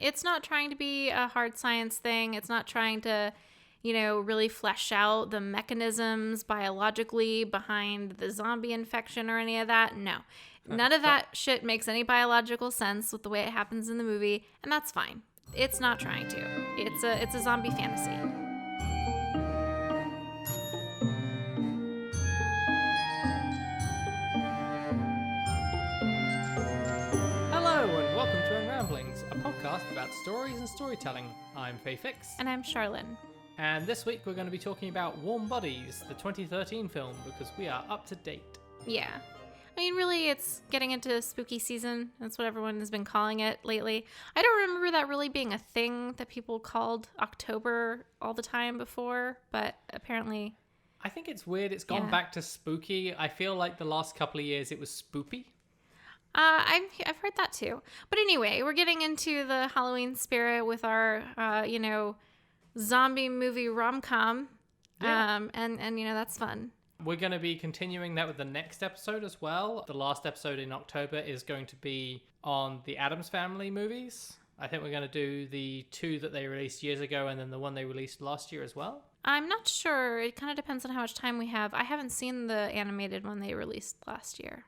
It's not trying to be a hard science thing. It's not trying to, really flesh out the mechanisms biologically behind the zombie infection or any of that. No. None of that shit makes any biological sense with the way it happens in the movie, and that's fine. It's not trying to. It's a zombie fantasy. Hello and welcome to Unramblings, a podcast about stories and storytelling. I'm Fayfix. And I'm Charlene. And this week we're going to be talking about Warm Bodies, the 2013 film, because we are up to date. Yeah. I mean, really, it's getting into spooky season. That's what everyone has been calling it lately. I don't remember that really being a thing that people called October all the time before, but apparently... I think it's weird. It's gone back to spooky. I feel like the last couple of years it was spoopy. I've heard that too. But anyway, we're getting into the Halloween spirit with our, zombie movie rom-com. Yeah. And that's fun. We're going to be continuing that with the next episode as well. The last episode in October is going to be on the Addams Family movies. I think we're going to do the two that they released years ago and then the one they released last year as well. I'm not sure. It kind of depends on how much time we have. I haven't seen the animated one they released last year.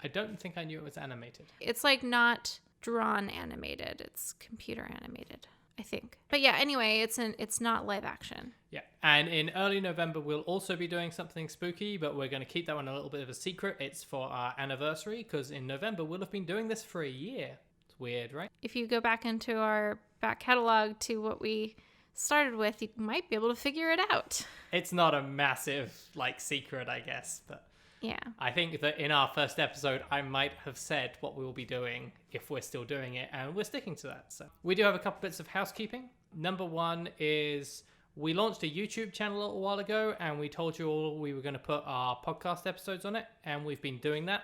I don't think I knew it was animated. It's like not drawn animated. It's computer animated, I think. But yeah, anyway, it's not live action. Yeah, and in early November, we'll also be doing something spooky, but we're going to keep that one a little bit of a secret. It's for our anniversary, because in November, we'll have been doing this for a year. It's weird, right? If you go back into our back catalog to what we started with, you might be able to figure it out. It's not a massive, secret, I guess, but... Yeah. I think that in our first episode, I might have said what we will be doing if we're still doing it, and we're sticking to that. So we do have a couple bits of housekeeping. Number one is we launched a YouTube channel a little while ago, and we told you all we were going to put our podcast episodes on it, and we've been doing that.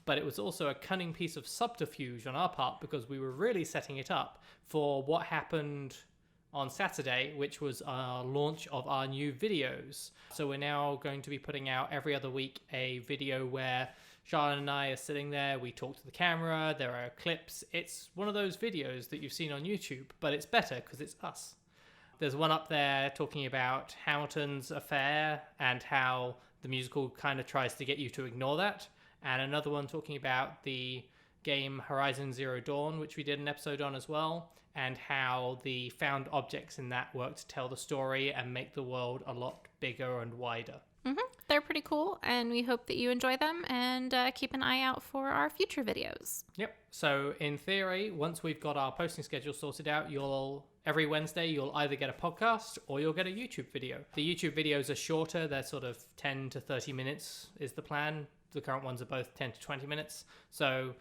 But it was also a cunning piece of subterfuge on our part because we were really setting it up for what happened on Saturday, which was our launch of our new videos. So we're now going to be putting out every other week a video where Charlotte and I are sitting there, we talk to the camera, there are clips. It's one of those videos that you've seen on YouTube, but it's better because it's us. There's one up there talking about Hamilton's affair and how the musical kind of tries to get you to ignore that. And another one talking about the game Horizon Zero Dawn, which we did an episode on as well, and how the found objects in that work to tell the story and make the world a lot bigger and wider. Mm-hmm. They're pretty cool, and we hope that you enjoy them, and keep an eye out for our future videos. Yep. So in theory, once we've got our posting schedule sorted out, every Wednesday you'll either get a podcast or you'll get a YouTube video. The YouTube videos are shorter. They're sort of 10 to 30 minutes is the plan. The current ones are both 10 to 20 minutes. So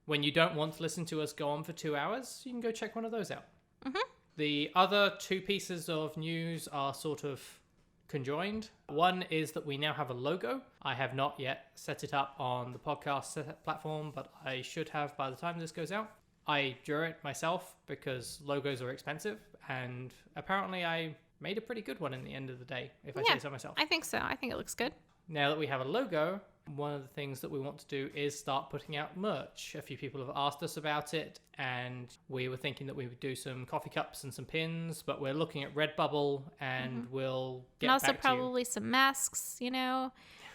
when you don't want to listen to us go on for 2 hours, you can go check one of those out. Mm-hmm. The other two pieces of news are sort of conjoined. One is that we now have a logo. I have not yet set it up on the podcast platform, but I should have by the time this goes out. I drew it myself because logos are expensive, and apparently I made a pretty good one in the end of the day, if I say so myself. I think so. I think it looks good. Now that we have a logo, one of the things that we want to do is start putting out merch. A few people have asked us about it, and we were thinking that we would do some coffee cups and some pins, but we're looking at Redbubble, and we'll get back to you. And also probably some masks,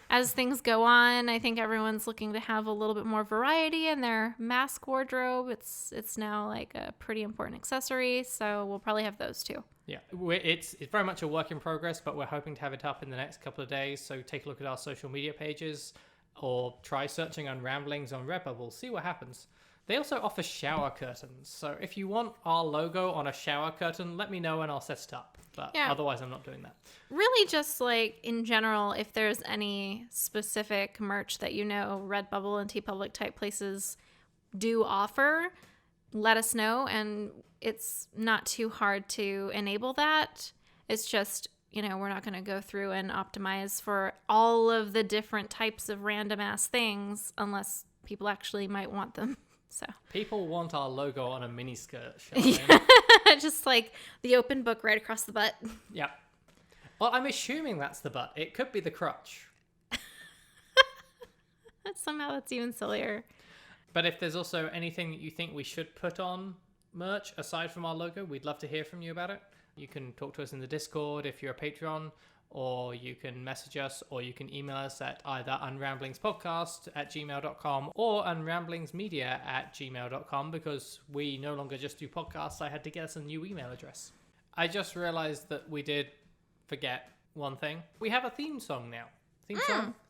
As things go on, I think everyone's looking to have a little bit more variety in their mask wardrobe. It's now like a pretty important accessory, so we'll probably have those too. Yeah, it's very much a work in progress, but we're hoping to have it up in the next couple of days. So take a look at our social media pages or try searching Unramblings on Redbubble. See what happens. They also offer shower curtains. So if you want our logo on a shower curtain, let me know and I'll set it up. But otherwise, I'm not doing that. Really just in general, if there's any specific merch that Redbubble and TeePublic type places do offer, let us know, and it's not too hard to enable that. It's just, we're not going to go through and optimize for all of the different types of random ass things unless people actually might want them. So people want our logo on a mini skirt. Just like the open book right across the butt. Yeah. Well, I'm assuming that's the butt. It could be the crotch. Somehow that's even sillier. But if there's also anything that you think we should put on merch aside from our logo, we'd love to hear from you about it. You can talk to us in the Discord if you're a Patreon, or you can message us, or you can email us at either unramblingspodcast@gmail.com or unramblingsmedia@gmail.com, because we no longer just do podcasts. I had to get us a new email address. I just realized that we did forget one thing. We have a theme song now.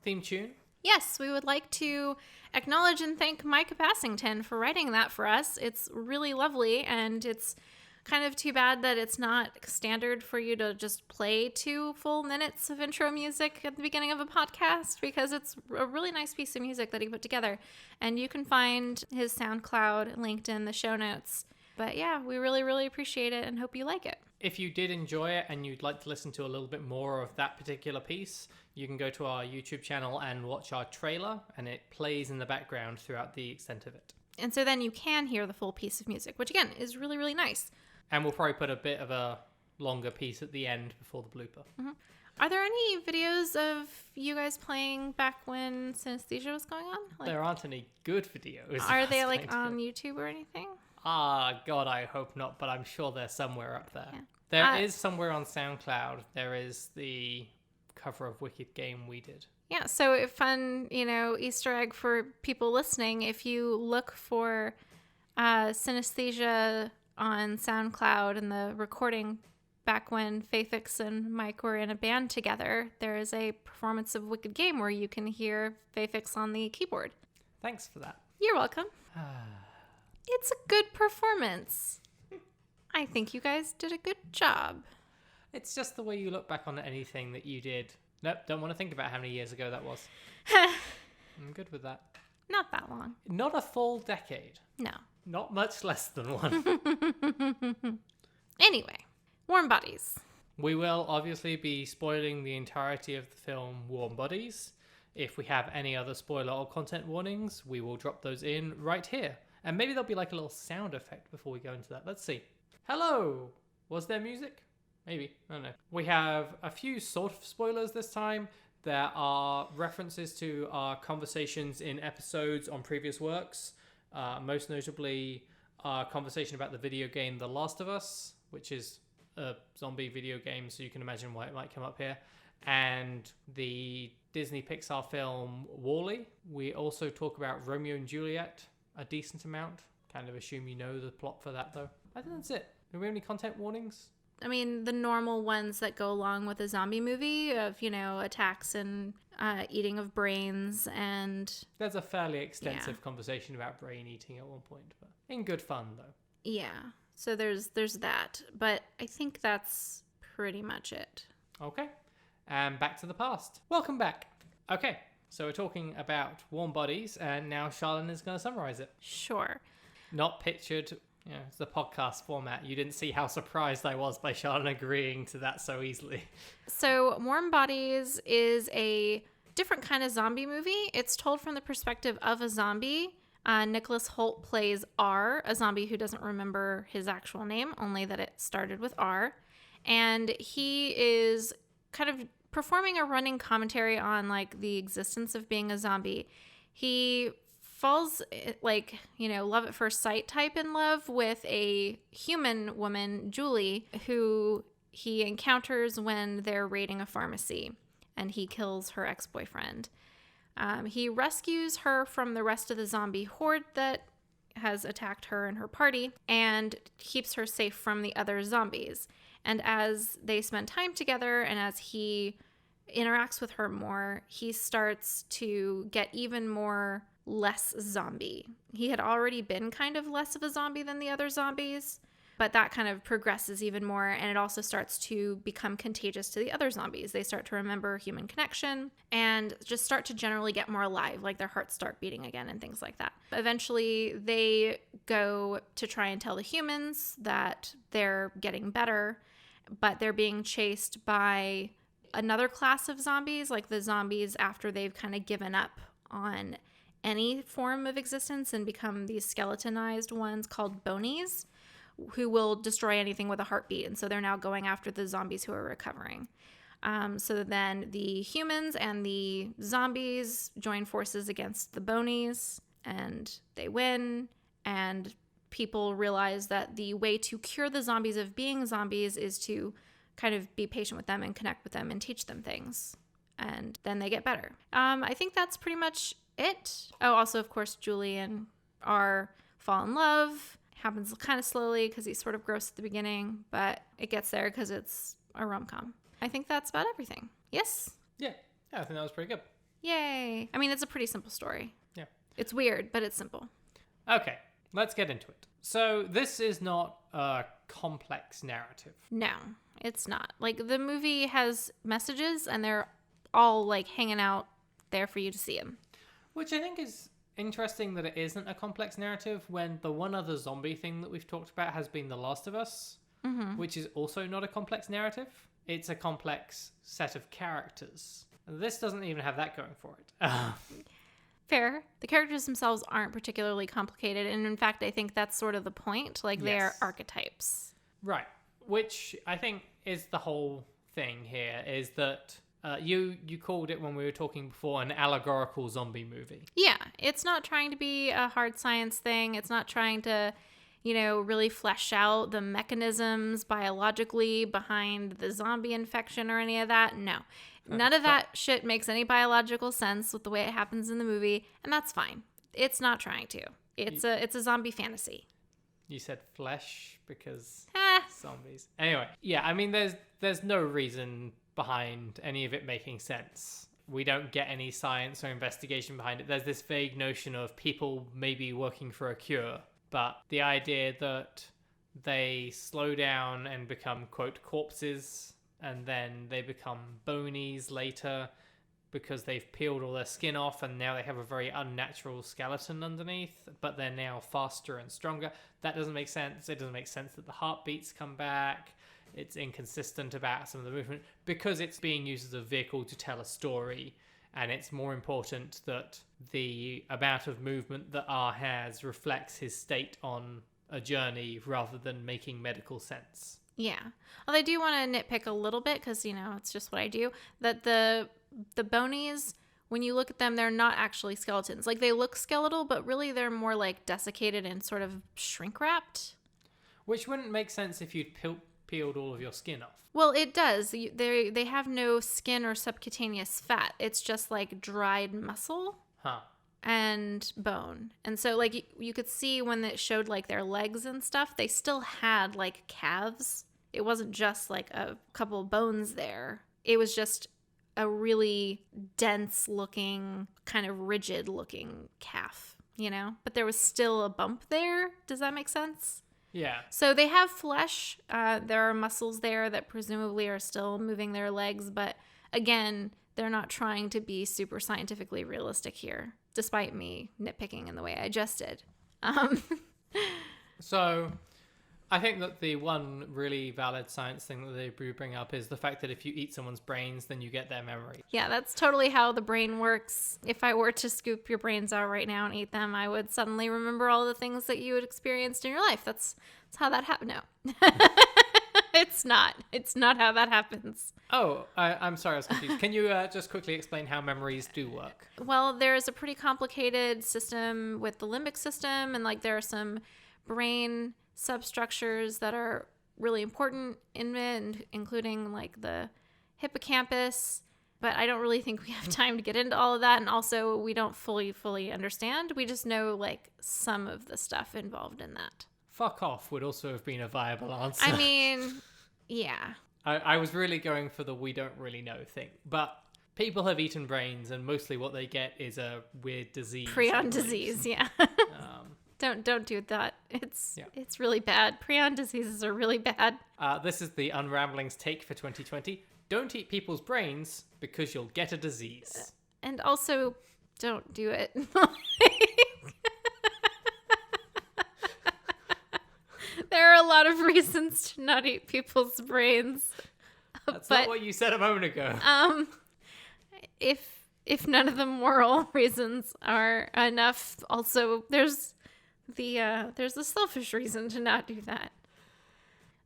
Theme tune. Yes, we would like to acknowledge and thank Micah Passington for writing that for us. It's really lovely, and it's kind of too bad that it's not standard for you to just play 2 full minutes of intro music at the beginning of a podcast, because it's a really nice piece of music that he put together. And you can find his SoundCloud linked in the show notes. But yeah, we really, really appreciate it and hope you like it. If you did enjoy it and you'd like to listen to a little bit more of that particular piece, you can go to our YouTube channel and watch our trailer, and it plays in the background throughout the extent of it. And so then you can hear the full piece of music, which again is really, really nice. And we'll probably put a bit of a longer piece at the end before the blooper. Mm-hmm. Are there any videos of you guys playing back when Synesthesia was going on? There aren't any good videos. Are they on YouTube or anything? God, I hope not, but I'm sure they're somewhere up there. Yeah. There is somewhere on SoundCloud. There is the cover of Wicked Game we did. Yeah, so fun, Easter egg for people listening. If you look for Synesthesia on SoundCloud and the recording back when Faithix and Mike were in a band together, there is a performance of Wicked Game where you can hear Faithix on the keyboard. Thanks for that. You're welcome. It's a good performance. I think you guys did a good job. It's just the way you look back on anything that you did. Nope, don't want to think about how many years ago that was. I'm good with that. Not that long. Not a full decade. No. Not much less than one. Anyway, Warm Bodies. We will obviously be spoiling the entirety of the film Warm Bodies. If we have any other spoiler or content warnings, we will drop those in right here. And maybe there'll be like a little sound effect before we go into that. Let's see. Hello! Was there music? Maybe. I don't know. We have a few sort of spoilers this time. There are references to our conversations in episodes on previous works. Most notably, our conversation about the video game The Last of Us, which is a zombie video game, so you can imagine why it might come up here. And the Disney Pixar film WALL-E. We also talk about Romeo and Juliet a decent amount. Kind of assume you know the plot for that, though. I think that's it. Do we have any content warnings? I mean, the normal ones that go along with a zombie movie of, attacks and eating of brains and... There's a fairly extensive conversation about brain eating at one point, but in good fun, though. Yeah, so there's that, but I think that's pretty much it. Okay, and back to the past. Welcome back. Okay, so we're talking about Warm Bodies, and now Charlene is going to summarize it. Sure. Not pictured... it's the podcast format. You didn't see how surprised I was by Charlotte agreeing to that so easily. So Warm Bodies is a different kind of zombie movie. It's told from the perspective of a zombie. Nicholas Hoult plays R, a zombie who doesn't remember his actual name, only that it started with R. And he is kind of performing a running commentary on the existence of being a zombie. He falls love at first sight type in love with a human woman, Julie, who he encounters when they're raiding a pharmacy, and he kills her ex-boyfriend. He rescues her from the rest of the zombie horde that has attacked her and her party, and keeps her safe from the other zombies. And as they spend time together, and as he interacts with her more, he starts to get even more less zombie. He had already been kind of less of a zombie than the other zombies, but that kind of progresses even more, and it also starts to become contagious to the other zombies. They start to remember human connection and just start to generally get more alive, like their hearts start beating again and things like that. Eventually, they go to try and tell the humans that they're getting better, but they're being chased by another class of zombies, like the zombies after they've kind of given up on any form of existence and become these skeletonized ones called bonies, who will destroy anything with a heartbeat. And so they're now going after the zombies who are recovering. So then the humans and the zombies join forces against the bonies, and they win. And people realize that the way to cure the zombies of being zombies is to kind of be patient with them and connect with them and teach them things. And then they get better. I think that's pretty much it. Oh, also, of course, Julie and R fall in love. Happens kind of slowly because he's sort of gross at the beginning, but it gets there because it's a rom-com. I think that's about everything. Yes? Yeah, I think that was pretty good. Yay. I mean, it's a pretty simple story. Yeah. It's weird, but it's simple. Okay, let's get into it. So this is not a complex narrative. No, it's not. Like, the movie has messages, and they're all, like, hanging out there for you to see them. Which I think is interesting that it isn't a complex narrative when the one other zombie thing that we've talked about has been The Last of Us, which is also not a complex narrative. It's a complex set of characters. This doesn't even have that going for it. Fair. The characters themselves aren't particularly complicated, and in fact, I think that's sort of the point. Like, they are archetypes. Right. Which I think is the whole thing here, is that you called it when we were talking before an allegorical zombie movie. Yeah, it's not trying to be a hard science thing. It's not trying to, really flesh out the mechanisms biologically behind the zombie infection or any of that. No. None of that shit makes any biological sense with the way it happens in the movie, and that's fine. It's not trying to. It's a zombie fantasy. You said flesh because zombies. Anyway, yeah, I mean, there's no reason behind any of it making sense. We don't get any science or investigation behind it. There's this vague notion of people maybe working for a cure, but the idea that they slow down and become, quote, corpses, and then they become bonies later because they've peeled all their skin off and now they have a very unnatural skeleton underneath, but they're now faster and stronger. That doesn't make sense. It doesn't make sense that the heartbeats come back. It's inconsistent about some of the movement because it's being used as a vehicle to tell a story, and it's more important that the amount of movement that R has reflects his state on a journey rather than making medical sense. Yeah. Well, I do want to nitpick a little bit because, it's just what I do, that the bonies, when you look at them, they're not actually skeletons. Like, they look skeletal, but really they're more like desiccated and sort of shrink-wrapped. Which wouldn't make sense if you'd peeled all of your skin off. Well, it does. They have no skin or subcutaneous fat. It's just like dried muscle and bone. And so, like, you could see when it showed like their legs and stuff, they still had like calves. It wasn't just like a couple of bones there. It was just a really dense looking, kind of rigid looking calf, But there was still a bump there. Does that make sense? Yeah. So they have flesh. There are muscles there that presumably are still moving their legs. But again, they're not trying to be super scientifically realistic here, despite me nitpicking in the way I just did. So I think that the one really valid science thing that they bring up is the fact that if you eat someone's brains, then you get their memory. Yeah, that's totally how the brain works. If I were to scoop your brains out right now and eat them, I would suddenly remember all the things that you had experienced in your life. That's how that happened. No. It's not. It's not how that happens. Oh, I'm sorry, I was confused. Can you just quickly explain how memories do work? Well, there's a pretty complicated system with the limbic system, and like there are some brain substructures that are really important in it, including like the hippocampus. But I don't really think we have time to get into all of that, and also we don't fully understand. We just know like some of the stuff involved in that. Fuck off would also have been a viable answer. I mean, yeah. I was really going for the we don't really know thing. But people have eaten brains, and mostly what they get is a weird disease. Prion disease, yeah. Don't do that. It's really bad. Prion diseases are really bad. This is the Unramblings take for 2020. Don't eat people's brains because you'll get a disease. And also, don't do it. There are a lot of reasons to not eat people's brains. That's not what you said a moment ago. If none of the moral reasons are enough, also there's the selfish reason to not do that.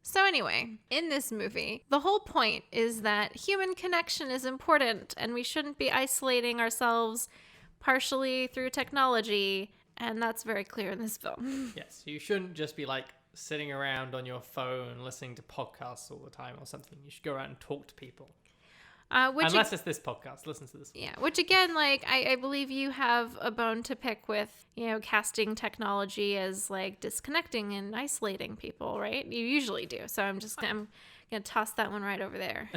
So anyway, in this movie, the whole point is that human connection is important and we shouldn't be isolating ourselves partially through technology And that's very clear in this film. Yes, you shouldn't just be like sitting around on your phone listening to podcasts all the time or something. You should go around and talk to people. Unless it's this podcast, listen to this. Yeah, which again, like, I believe you have a bone to pick with, casting technology as, like, disconnecting and isolating people, right? You usually do. So I'm going to toss that one right over there.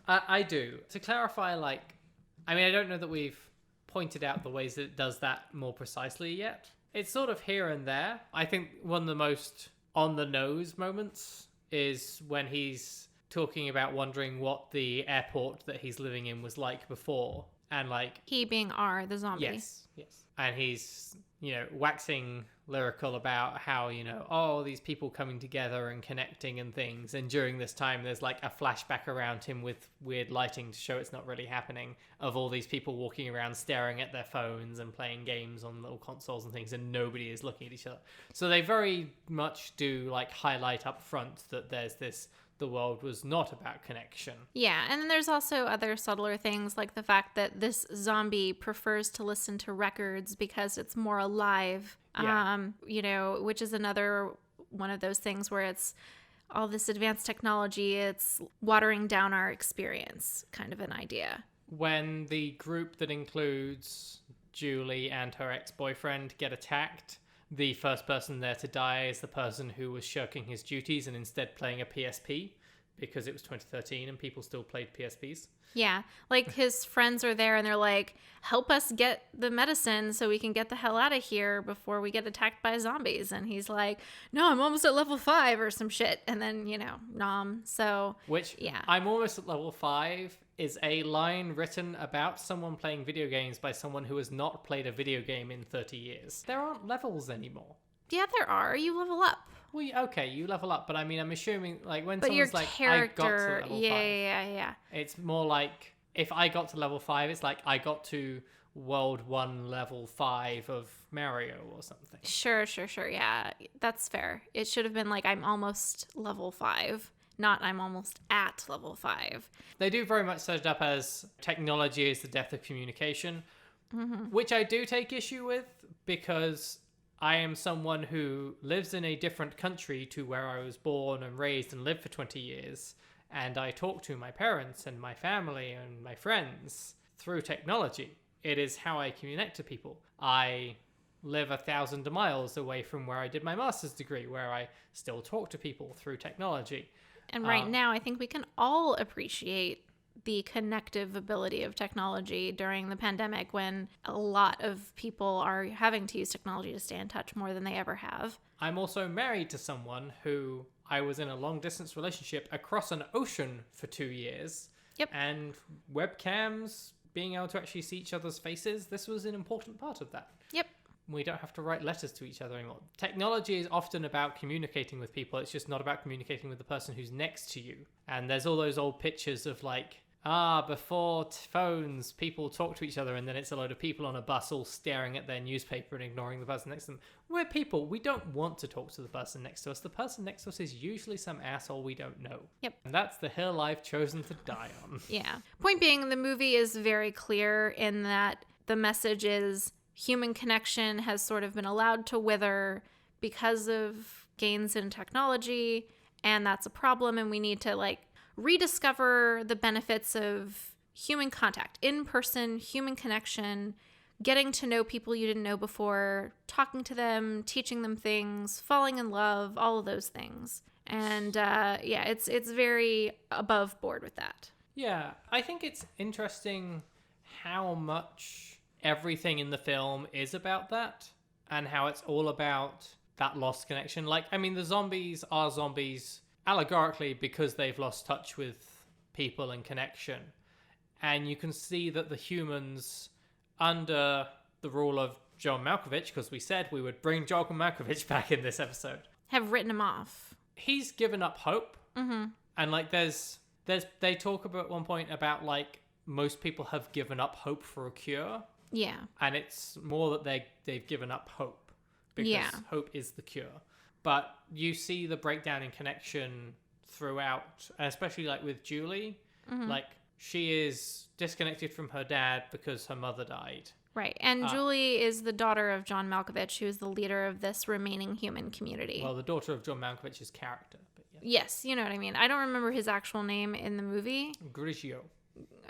I do. To clarify, I don't know that we've pointed out the ways that it does that more precisely yet. It's sort of here and there. I think one of the most on-the-nose moments is when he's talking about wondering what the airport that he's living in was like before. And he being R, the zombie. Yes. And he's, waxing lyrical about how, all these people coming together and connecting and things. And during this time, there's a flashback around him with weird lighting to show it's not really happening, of all these people walking around staring at their phones and playing games on little consoles and things, and nobody is looking at each other. So they very much do highlight up front that there's this, the world was not about connection. Yeah, and then there's also other subtler things, like the fact that this zombie prefers to listen to records because it's more alive. Yeah. Which is another one of those things where it's all this advanced technology, it's watering down our experience, kind of an idea. When the group that includes Julie and her ex-boyfriend get attacked, the first person there to die is the person who was shirking his duties and instead playing a PSP, because it was 2013 and people still played PSPs. Yeah, his friends are there and they're like, help us get the medicine so we can get the hell out of here before we get attacked by zombies. And he's like, no, I'm almost at level 5 or some shit. And then, nom. So, which, yeah. I'm almost at level 5 is a line written about someone playing video games by someone who has not played a video game in 30 years. There aren't levels anymore. Yeah, there are. You level up. Well, okay, you level up, but I'm assuming when but someone's I got to level 5. Yeah. It's more like if I got to level 5, it's like I got to World 1 level 5 of Mario or something. Sure. Yeah, that's fair. It should have been I'm almost level 5, not I'm almost at level 5. They do very much set it up as technology is the death of communication, which I do take issue with, because I am someone who lives in a different country to where I was born and raised and lived for 20 years. And I talk to my parents and my family and my friends through technology. It is how I communicate to people. I live 1,000 miles away from where I did my master's degree, where I still talk to people through technology. And right now, I think we can all appreciate the connective ability of technology during the pandemic, when a lot of people are having to use technology to stay in touch more than they ever have. I'm also married to someone who I was in a long distance relationship across an ocean for 2 years. Yep. And webcams, being able to actually see each other's faces, this was an important part of that. Yep. We don't have to write letters to each other anymore. Technology is often about communicating with people. It's just not about communicating with the person who's next to you. And there's all those old pictures of before phones, people talk to each other, and then it's a load of people on a bus all staring at their newspaper and ignoring the person next to them. We're people. We don't want to talk to the person next to us. The person next to us is usually some asshole we don't know. Yep. And that's the hill I've chosen to die on. Yeah. Point being, the movie is very clear in that the message is human connection has sort of been allowed to wither because of gains in technology, and that's a problem, and we need to rediscover the benefits of human contact, in-person human connection, getting to know people you didn't know before, talking to them, teaching them things, falling in love, all of those things. And it's very above board with that. Yeah, I think it's interesting how much everything in the film is about that, and how it's all about that lost connection. The zombies are zombies allegorically because they've lost touch with people and connection. And you can see that the humans, under the rule of John Malkovich, because we said we would bring John Malkovich back in this episode, have written him off. He's given up hope. Mm-hmm. And they talk about at one point about most people have given up hope for a cure. Yeah. And it's more that they've given up hope, because hope is the cure. But you see the breakdown in connection throughout, especially with Julie. Mm-hmm. She is disconnected from her dad because her mother died. Right. And Julie is the daughter of John Malkovich, who is the leader of this remaining human community. Well, the daughter of John Malkovich's character. But yeah. Yes, you know what I mean. I don't remember his actual name in the movie. Grigio.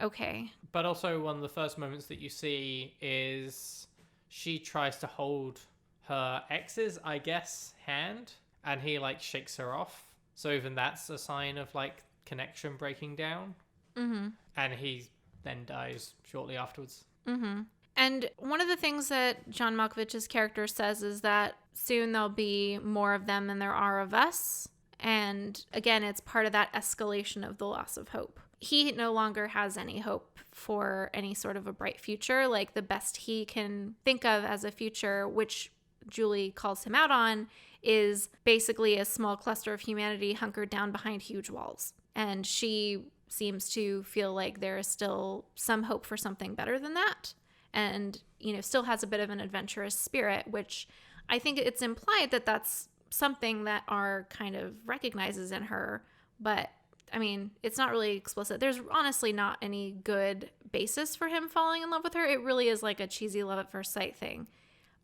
Okay. But also one of the first moments that you see is she tries to hold her ex's, I guess, hand, and he like shakes her off. So even that's a sign of like connection breaking down. Mm-hmm. And he then dies shortly afterwards. Mm-hmm. And one of the things that John Malkovich's character says is that soon there'll be more of them than there are of us. And again, it's part of that escalation of the loss of hope. He no longer has any hope for any sort of a bright future. Like, the best he can think of as a future, which Julie calls him out on, is basically a small cluster of humanity hunkered down behind huge walls. And she seems to feel like there is still some hope for something better than that. And, you know, still has a bit of an adventurous spirit, which I think it's implied that that's something that R kind of recognizes in her. But, I mean, it's not really explicit. There's honestly not any good basis for him falling in love with her. It really is like a cheesy love at first sight thing.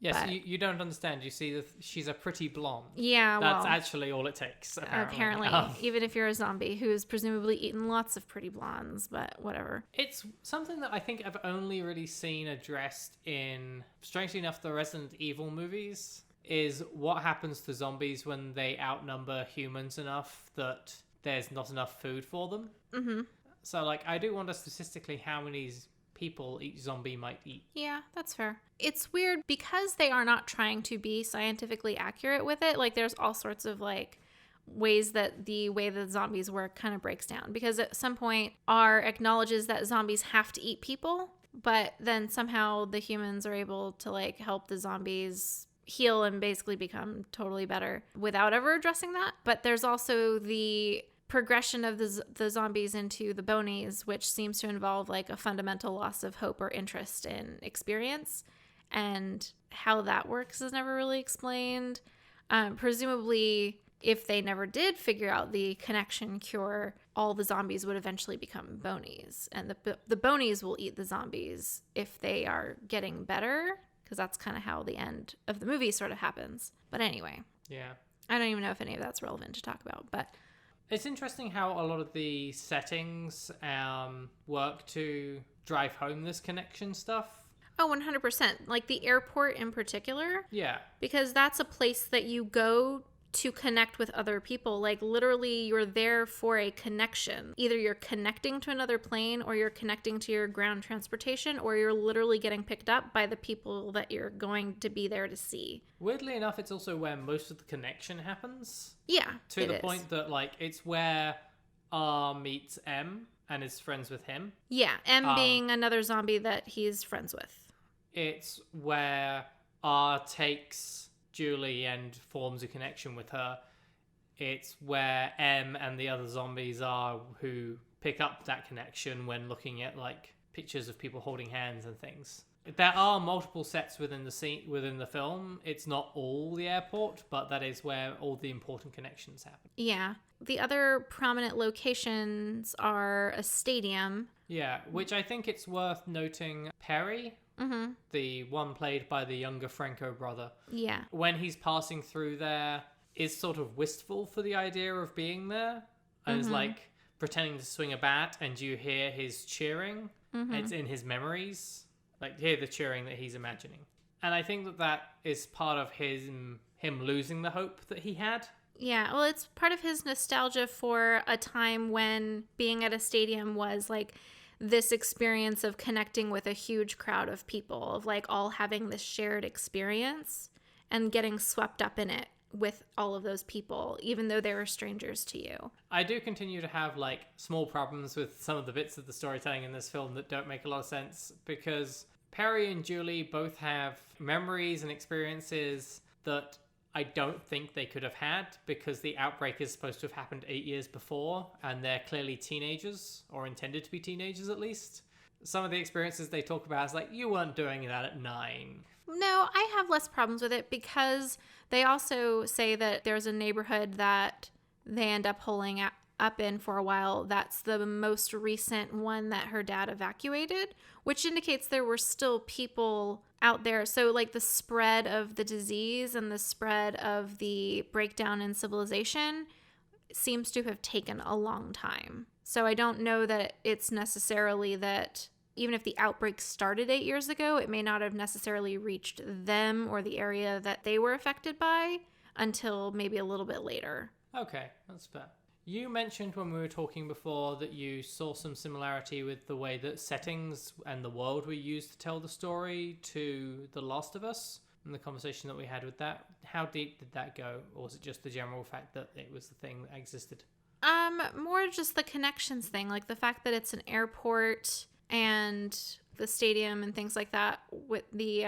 Yes, But- you don't understand. You see, she's a pretty blonde. Yeah, That's well, actually all it takes, apparently. even if you're a zombie who's presumably eaten lots of pretty blondes, but whatever. It's something that I think I've only really seen addressed in, strangely enough, the Resident Evil movies, is what happens to zombies when they outnumber humans enough that there's not enough food for them. Mm-hmm. So, like, I do wonder statistically how many people each zombie might eat. Yeah, that's fair. It's weird because they are not trying to be scientifically accurate with it. Like, there's all sorts of like ways that the way that zombies work kind of breaks down, because at some point R acknowledges that zombies have to eat people, but then somehow the humans are able to like help the zombies heal and basically become totally better without ever addressing that. But there's also the progression of the zombies into the bonies, which seems to involve like a fundamental loss of hope or interest in experience, and how that works is never really explained. Presumably, if they never did figure out the connection cure, all the zombies would eventually become bonies, and the bonies will eat the zombies if they are getting better, because that's kind of how the end of the movie sort of happens. But anyway, Yeah. I don't even know if any of that's relevant to talk about, but It's interesting how a lot of the settings work to drive home this connection stuff. oh, 100%. Like the airport in particular, Yeah. because that's a place that you go to connect with other people. Like, literally, you're there for a connection. Either you're connecting to another plane, or you're connecting to your ground transportation, or you're literally getting picked up by the people that you're going to be there to see. Weirdly enough, it's also where most of the connection happens. Yeah, To the point that, like, it's where R meets M and is friends with him. Yeah, M being another zombie that he's friends with. It's where R takes Julie and forms a connection with her. It's where M and the other zombies are who pick up that connection when looking at like pictures of people holding hands and things. There are multiple sets within the scene within the film. It's not all the airport, but that is where all the important connections happen. Yeah. The other prominent locations are a stadium. Yeah, which I think it's worth noting. Perry, the one played by the younger Franco brother, Yeah. when he's passing through there, is sort of wistful for the idea of being there, and is like pretending to swing a bat, and you hear his cheering. It's in his memories, like hear the cheering that he's imagining, and I think that is part of him losing the hope that he had. Yeah, well, it's part of his nostalgia for a time when being at a stadium was like this experience of connecting with a huge crowd of people, of like all having this shared experience and getting swept up in it with all of those people, even though they were strangers to you. I do continue to have like small problems with some of the bits of the storytelling in this film that don't make a lot of sense, because Perry and Julie both have memories and experiences that I don't think they could have had, because the outbreak is supposed to have happened 8 years before, and they're clearly teenagers, or intended to be teenagers at least. Some of the experiences they talk about is like, you weren't doing that at 9. No, I have less problems with it, because they also say that there's a neighborhood that they end up up in for a while. That's the most recent one that her dad evacuated, which indicates there were still people out there. So like the spread of the disease and the spread of the breakdown in civilization seems to have taken a long time. So I don't know that it's necessarily that even if the outbreak started 8 years ago, it may not have necessarily reached them or the area that they were affected by until maybe a little bit later. Okay, that's fair. You mentioned when we were talking before that you saw some similarity with the way that settings and the world were used to tell the story to The Last of Us and the conversation that we had with that. How deep did that go? Or was it just the general fact that it was the thing that existed? More just the connections thing, like the fact that it's an airport and the stadium and things like that with the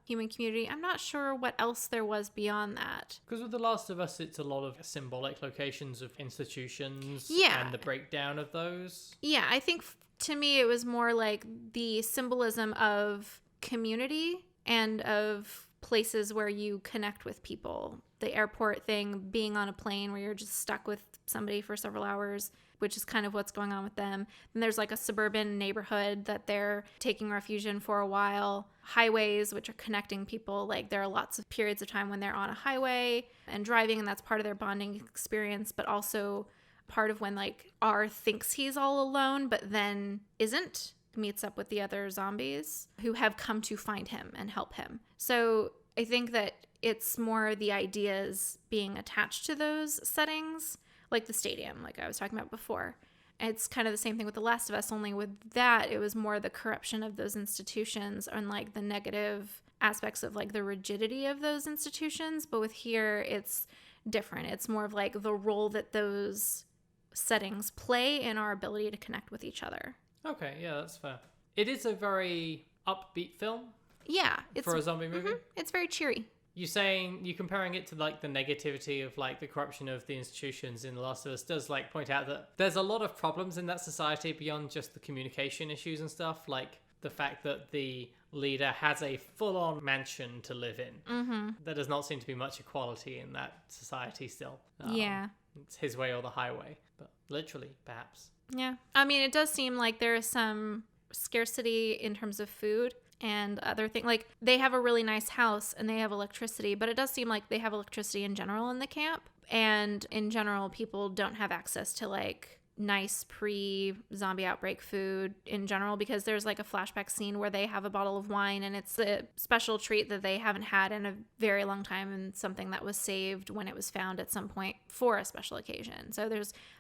human community. I'm not sure what else there was beyond that. Because with The Last of Us, it's a lot of symbolic locations of institutions and the breakdown of those. Yeah, I think to me it was more like the symbolism of community and of places where you connect with people. The airport thing, being on a plane where you're just stuck with somebody for several hours, which is kind of what's going on with them. And there's like a suburban neighborhood that they're taking refuge in for a while. Highways, which are connecting people. Like there are lots of periods of time when they're on a highway and driving, and that's part of their bonding experience, but also part of when like R thinks he's all alone, but then isn't, meets up with the other zombies who have come to find him and help him. So I think that it's more the ideas being attached to those settings, like the stadium, like I was talking about before. It's kind of the same thing with The Last of Us, only with that, it was more the corruption of those institutions and like the negative aspects of like the rigidity of those institutions. But with here, it's different. It's more of like the role that those settings play in our ability to connect with each other. Okay, yeah, that's fair. It is a very upbeat film. Yeah. For a zombie movie. Mm-hmm, it's very cheery. You comparing it to like the negativity of like the corruption of the institutions in The Last of Us does like point out that there's a lot of problems in that society beyond just the communication issues and stuff, like the fact that the leader has a full-on mansion to live in. Mm-hmm. There does not seem to be much equality in that society still. Yeah. It's his way or the highway, but literally, perhaps. Yeah. I mean, it does seem like there is some scarcity in terms of food and other things. Like they have a really nice house and they have electricity, but it does seem like they have electricity in general in the camp. And in general, people don't have access to like nice pre-zombie outbreak food in general, because there's like a flashback scene where they have a bottle of wine and it's a special treat that they haven't had in a very long time and something that was saved when it was found at some point for a special occasion. So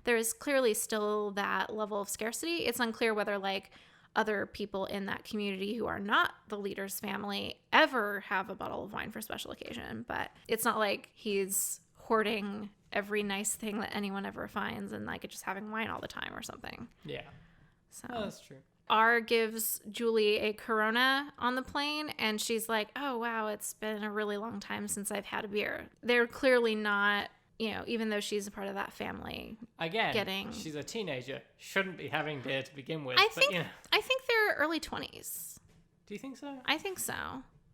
there is clearly still that level of scarcity. It's unclear whether like other people in that community who are not the leader's family ever have a bottle of wine for special occasion, but it's not like he's hoarding every nice thing that anyone ever finds and like just having wine all the time or something. Yeah. So that's true. R gives Julie a Corona on the plane and she's like, oh wow, it's been a really long time since I've had a beer. They're clearly not, you know, even though she's a part of that family. Again, she's a teenager. Shouldn't be having beer to begin with. I think they're early 20s. Do you think so? I think so.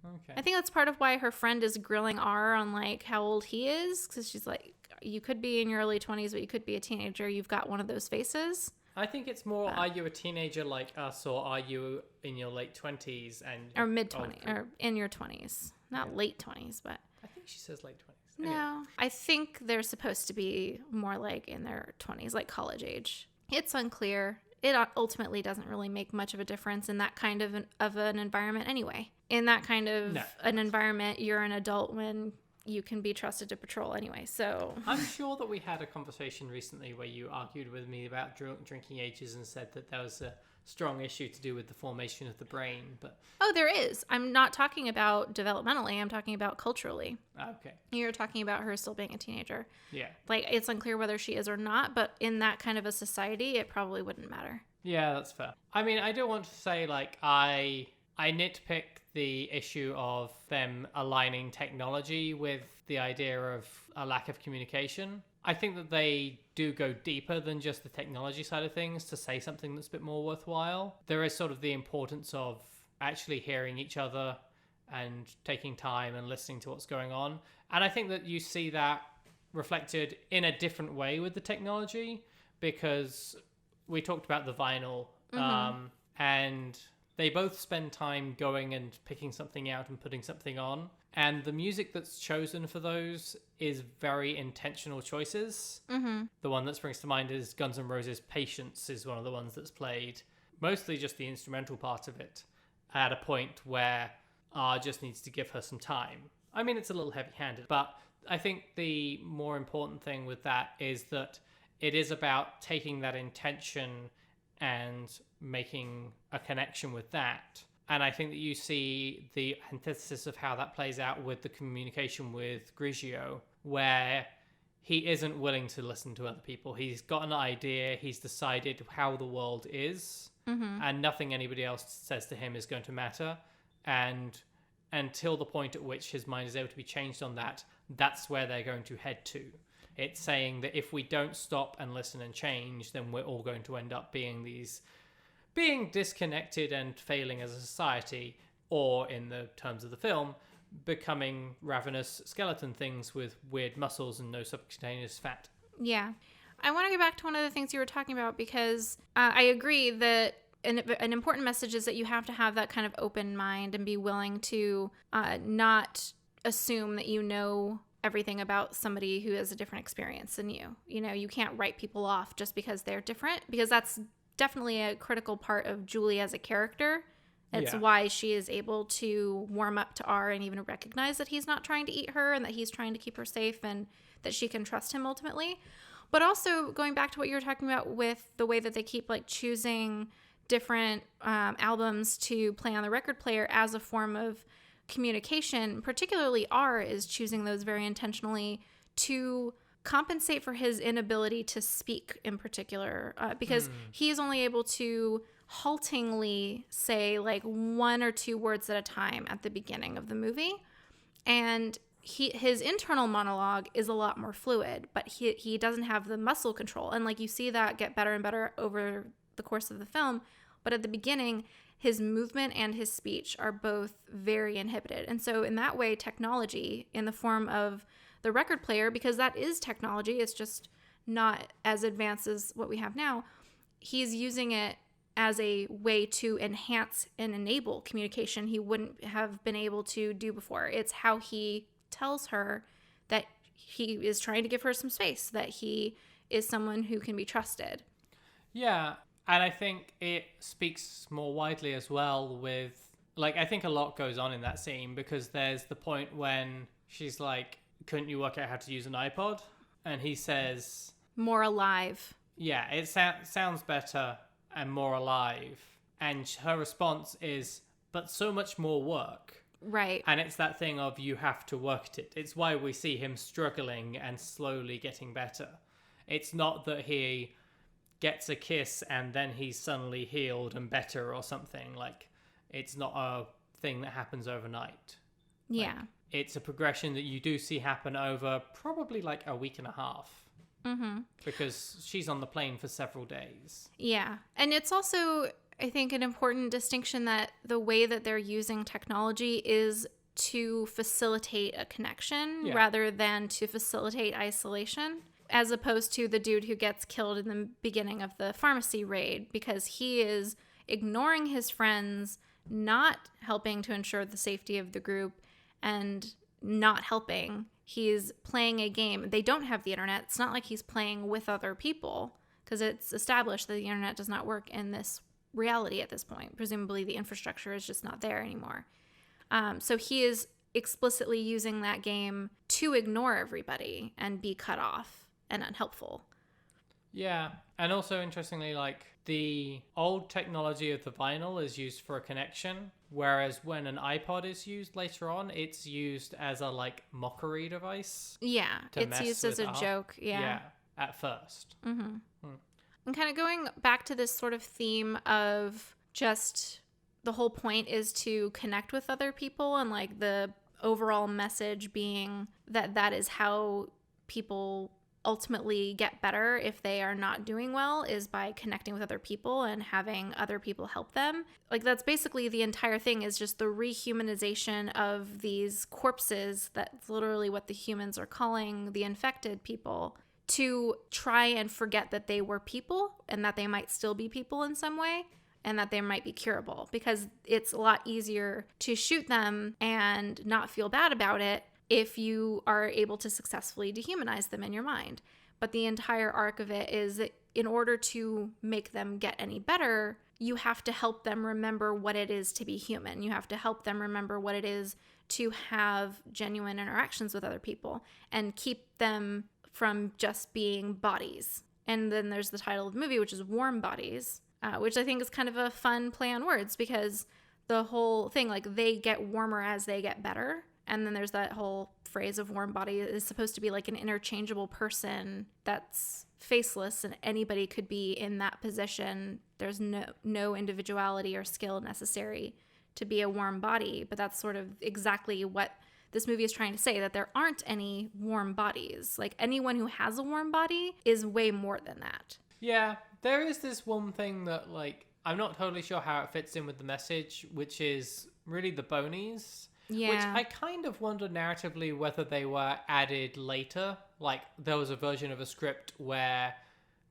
Okay. I think that's part of why her friend is grilling R on like how old he is, because she's like, you could be in your early 20s, but you could be a teenager. You've got one of those faces. I think it's more, are you a teenager like us, or are you in your late 20s or mid 20s, or in your 20s? Not late 20s, but I think she says late 20s. No, anyway. I think they're supposed to be more like in their 20s, like college age. It's unclear. It ultimately doesn't really make much of a difference in that kind of an environment anyway. In that kind of an environment, you're an adult when you can be trusted to patrol anyway. So I'm sure that we had a conversation recently where you argued with me about drinking ages and said that there was a strong issue to do with the formation of the brain. But there is. I'm not talking about developmentally. I'm talking about culturally. Okay. You're talking about her still being a teenager. Yeah. Like, it's unclear whether she is or not, but in that kind of a society, it probably wouldn't matter. Yeah, that's fair. I mean, I do want to say, like, I nitpick the issue of them aligning technology with the idea of a lack of communication. I think that they do go deeper than just the technology side of things to say something that's a bit more worthwhile. There is sort of the importance of actually hearing each other and taking time and listening to what's going on. And I think that you see that reflected in a different way with the technology, because we talked about the vinyl, and they both spend time going and picking something out and putting something on. And the music that's chosen for those is very intentional choices. The one that springs to mind is Guns N' Roses' Patience is one of the ones that's played. Mostly just the instrumental part of it at a point where R just needs to give her some time. I mean, it's a little heavy-handed, but I think the more important thing with that is that it is about taking that intention and making a connection with that. And I think that you see the antithesis of how that plays out with the communication with Grigio, where he isn't willing to listen to other people. He's got an idea, he's decided how the world is, and nothing anybody else says to him is going to matter. And until the point at which his mind is able to be changed on that, that's where they're going to head to. It's saying that if we don't stop and listen and change, then we're all going to end up being disconnected and failing as a society, or in the terms of the film, becoming ravenous skeleton things with weird muscles and no subcutaneous fat. Yeah. I want to go back to one of the things you were talking about, because I agree that an important message is that you have to have that kind of open mind and be willing to not assume that you know everything about somebody who has a different experience than you. You know, you can't write people off just because they're different, because that's definitely a critical part of Julie as a character. It's why she is able to warm up to R and even recognize that he's not trying to eat her and that he's trying to keep her safe and that she can trust him ultimately. But also going back to what you were talking about with the way that they keep like choosing different albums to play on the record player as a form of communication, particularly R is choosing those very intentionally to compensate for his inability to speak in particular, because he is only able to haltingly say like one or two words at a time at the beginning of the movie, and his internal monologue is a lot more fluid, but he doesn't have the muscle control, and like you see that get better and better over the course of the film. But at the beginning, his movement and his speech are both very inhibited. And so in that way, technology in the form of the record player, because that is technology, it's just not as advanced as what we have now, he's using it as a way to enhance and enable communication he wouldn't have been able to do before. It's how he tells her that he is trying to give her some space, that he is someone who can be trusted. Yeah, and I think it speaks more widely as well with, like, I think a lot goes on in that scene, because there's the point when she's like, couldn't you work out how to use an iPod? And he says, more alive. Yeah, it sounds better and more alive. And her response is, but so much more work. Right. And it's that thing of you have to work at it. It's why we see him struggling and slowly getting better. It's not that he gets a kiss and then he's suddenly healed and better or something. Like, it's not a thing that happens overnight. Yeah. Like, it's a progression that you do see happen over probably like a week and a half. Because she's on the plane for several days. Yeah. And it's also, I think, an important distinction that the way that they're using technology is to facilitate a connection rather than to facilitate isolation, as opposed to the dude who gets killed in the beginning of the pharmacy raid, because he is ignoring his friends, not helping to ensure the safety of the group, and not helping. He's playing a game. They don't have the internet. It's not like he's playing with other people, because it's established that the internet does not work in this reality at this point. Presumably the infrastructure is just not there anymore. So he is explicitly using that game to ignore everybody and be cut off and unhelpful. Yeah, and also interestingly, like, the old technology of the vinyl is used for a connection, whereas when an iPod is used later on, it's used as a, like, mockery device. Yeah, it's used as a joke. Yeah, at first. And kind of going back to this sort of theme of just the whole point is to connect with other people, and, like, the overall message being that that is how people ultimately get better if they are not doing well, is by connecting with other people and having other people help them. Like, that's basically the entire thing, is just the rehumanization of these corpses. That's literally what the humans are calling the infected people, to try and forget that they were people and that they might still be people in some way and that they might be curable, because it's a lot easier to shoot them and not feel bad about it if you are able to successfully dehumanize them in your mind. But the entire arc of it is that in order to make them get any better, you have to help them remember what it is to be human. You have to help them remember what it is to have genuine interactions with other people and keep them from just being bodies. And then there's the title of the movie, which is Warm Bodies, which I think is kind of a fun play on words, because the whole thing, like, they get warmer as they get better. And then there's that whole phrase of warm body is supposed to be like an interchangeable person that's faceless, and anybody could be in that position. There's no individuality or skill necessary to be a warm body. But that's sort of exactly what this movie is trying to say, that there aren't any warm bodies. Like, anyone who has a warm body is way more than that. Yeah, there is this one thing that, like, I'm not totally sure how it fits in with the message, which is really the bonies. Yeah. Which I kind of wonder narratively whether they were added later. Like, there was a version of a script where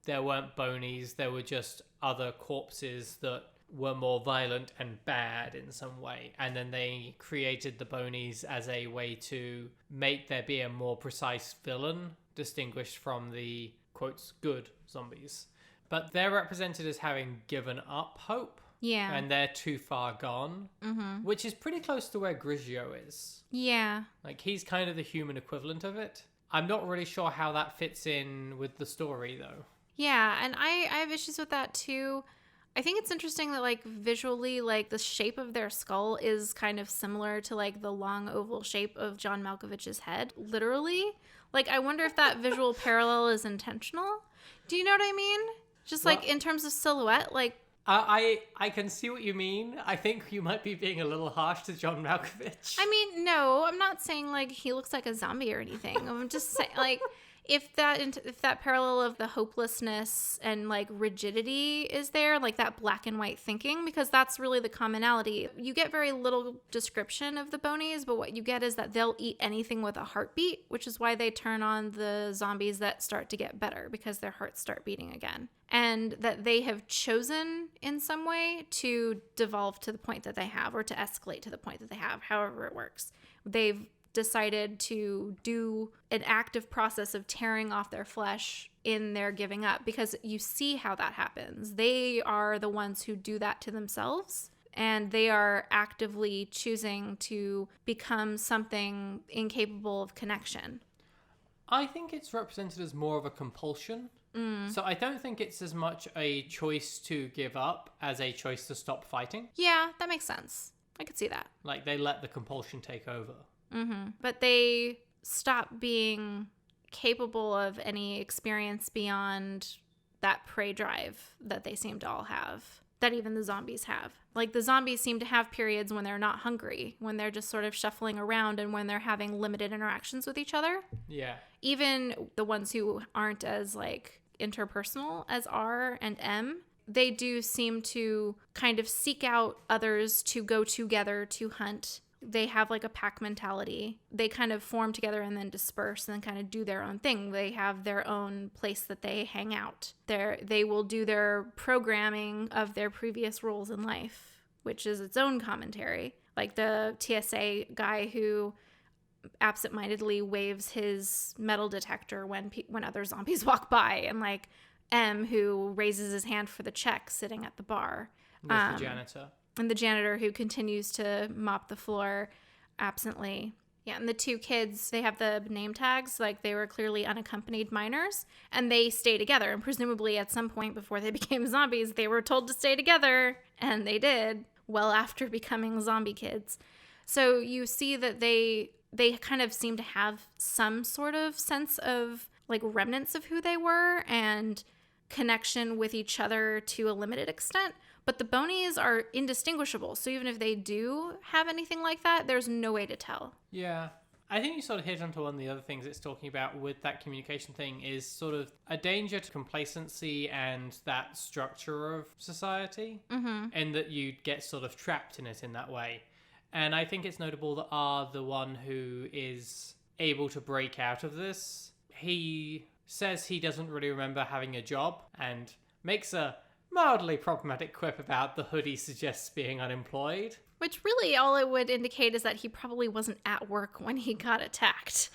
there weren't bonies, there were just other corpses that were more violent and bad in some way. And then they created the bonies as a way to make there be a more precise villain, distinguished from the, quotes, good zombies. But they're represented as having given up hope. Yeah. And they're too far gone, which is pretty close to where Grigio is. Yeah. Like, he's kind of the human equivalent of it. I'm not really sure how that fits in with the story, though. Yeah, and I have issues with that, too. I think it's interesting that, like, visually, like, the shape of their skull is kind of similar to, like, the long oval shape of John Malkovich's head, literally. Like, I wonder if that visual parallel is intentional. Do you know what I mean? Just, like, in terms of silhouette, like, I can see what you mean. I think you might be being a little harsh to John Malkovich. I mean, no, I'm not saying, like, he looks like a zombie or anything. I'm just saying, like, if that parallel of the hopelessness and, like, rigidity is there, like that black and white thinking, because that's really the commonality. You get very little description of the bonies, but what you get is that they'll eat anything with a heartbeat, which is why they turn on the zombies that start to get better, because their hearts start beating again. And that they have chosen in some way to devolve to the point that they have, or to escalate to the point that they have, however it works. They've decided to do an active process of tearing off their flesh in their giving up, because you see how that happens. They are the ones who do that to themselves, and they are actively choosing to become something incapable of connection. I think it's represented as more of a compulsion. So I don't think it's as much a choice to give up as a choice to stop fighting. Yeah, that makes sense. I could see that. Like, they let the compulsion take over. But they stop being capable of any experience beyond that prey drive that they seem to all have, that even the zombies have. Like, the zombies seem to have periods when they're not hungry, when they're just sort of shuffling around, and when they're having limited interactions with each other. Yeah. Even the ones who aren't as, like, interpersonal as R and M, they do seem to kind of seek out others to go together to hunt. They have, like, a pack mentality. They kind of form together and then disperse and then kind of do their own thing. They have their own place that they hang out. They will do their programming of their previous roles in life, which is its own commentary. Like the TSA guy who absentmindedly waves his metal detector when other zombies walk by, and, like, M, who raises his hand for the check sitting at the bar. There's the janitor. And the janitor who continues to mop the floor absently. Yeah, and the two kids, they have the name tags, like they were clearly unaccompanied minors, and they stay together. And presumably at some point before they became zombies, they were told to stay together, and they did, well after becoming zombie kids. So you see that they kind of seem to have some sort of sense of, like, remnants of who they were and connection with each other to a limited extent. But the bonies are indistinguishable. So even if they do have anything like that, there's no way to tell. Yeah. I think you sort of hit onto one of the other things it's talking about with that communication thing is sort of a danger to complacency and that structure of society. And that you get sort of trapped in it in that way. And I think it's notable that R, the one who is able to break out of this, he says he doesn't really remember having a job and makes a mildly problematic quip about the hoodie suggests being unemployed. Which really all it would indicate is that he probably wasn't at work when he got attacked.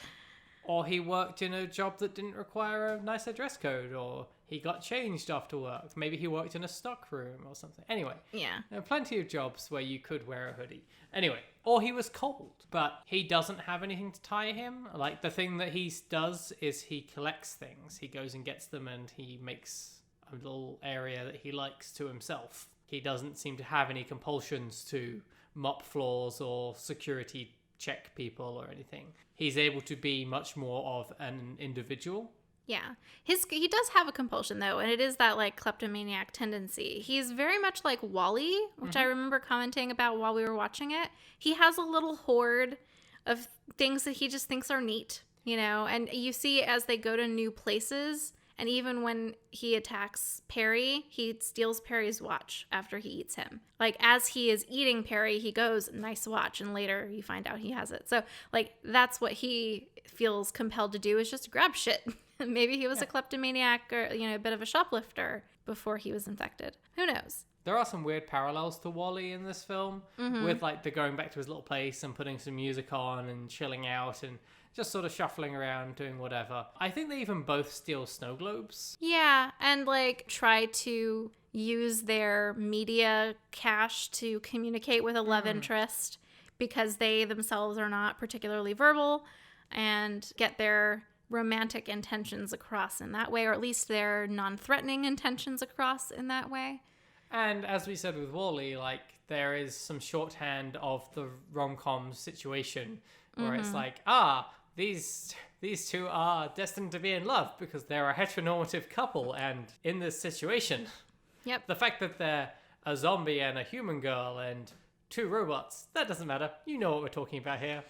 Or he worked in a job that didn't require a nicer dress code, or he got changed after work. Maybe he worked in a stock room or something. Anyway, Yeah. there are plenty of jobs where you could wear a hoodie. Anyway, or he was cold, but he doesn't have anything to tie him. Like, the thing that he does is he collects things. He goes and gets them and he makes a little area that he likes to himself. He doesn't seem to have any compulsions to mop floors or security check people or anything. He's able to be much more of an individual. Yeah. He does have a compulsion, though, and it is that, like, kleptomaniac tendency. He's very much like Wall-E, which I remember commenting about while we were watching it. He has a little hoard of things that he just thinks are neat, you know? And you see as they go to new places, and even when he attacks Perry, he steals Perry's watch after he eats him. Like, as he is eating Perry, he goes, nice watch, and later you find out he has it. So, like, that's what he feels compelled to do, is just grab shit. Maybe he was a kleptomaniac or, you know, a bit of a shoplifter before he was infected. Who knows? There are some weird parallels to Wall-E in this film, with, like, the going back to his little place and putting some music on and chilling out and just sort of shuffling around, doing whatever. I think they even both steal snow globes. Yeah, and, like, try to use their media cache to communicate with a love interest because they themselves are not particularly verbal, and get their romantic intentions across in that way, or at least their non-threatening intentions across in that way. And as we said with Wall-E, like, there is some shorthand of the rom-com situation where it's like, these two are destined to be in love because they're a heteronormative couple, and in this situation, Yep. the fact that they're a zombie and a human girl and two robots, that doesn't matter. You know what we're talking about here.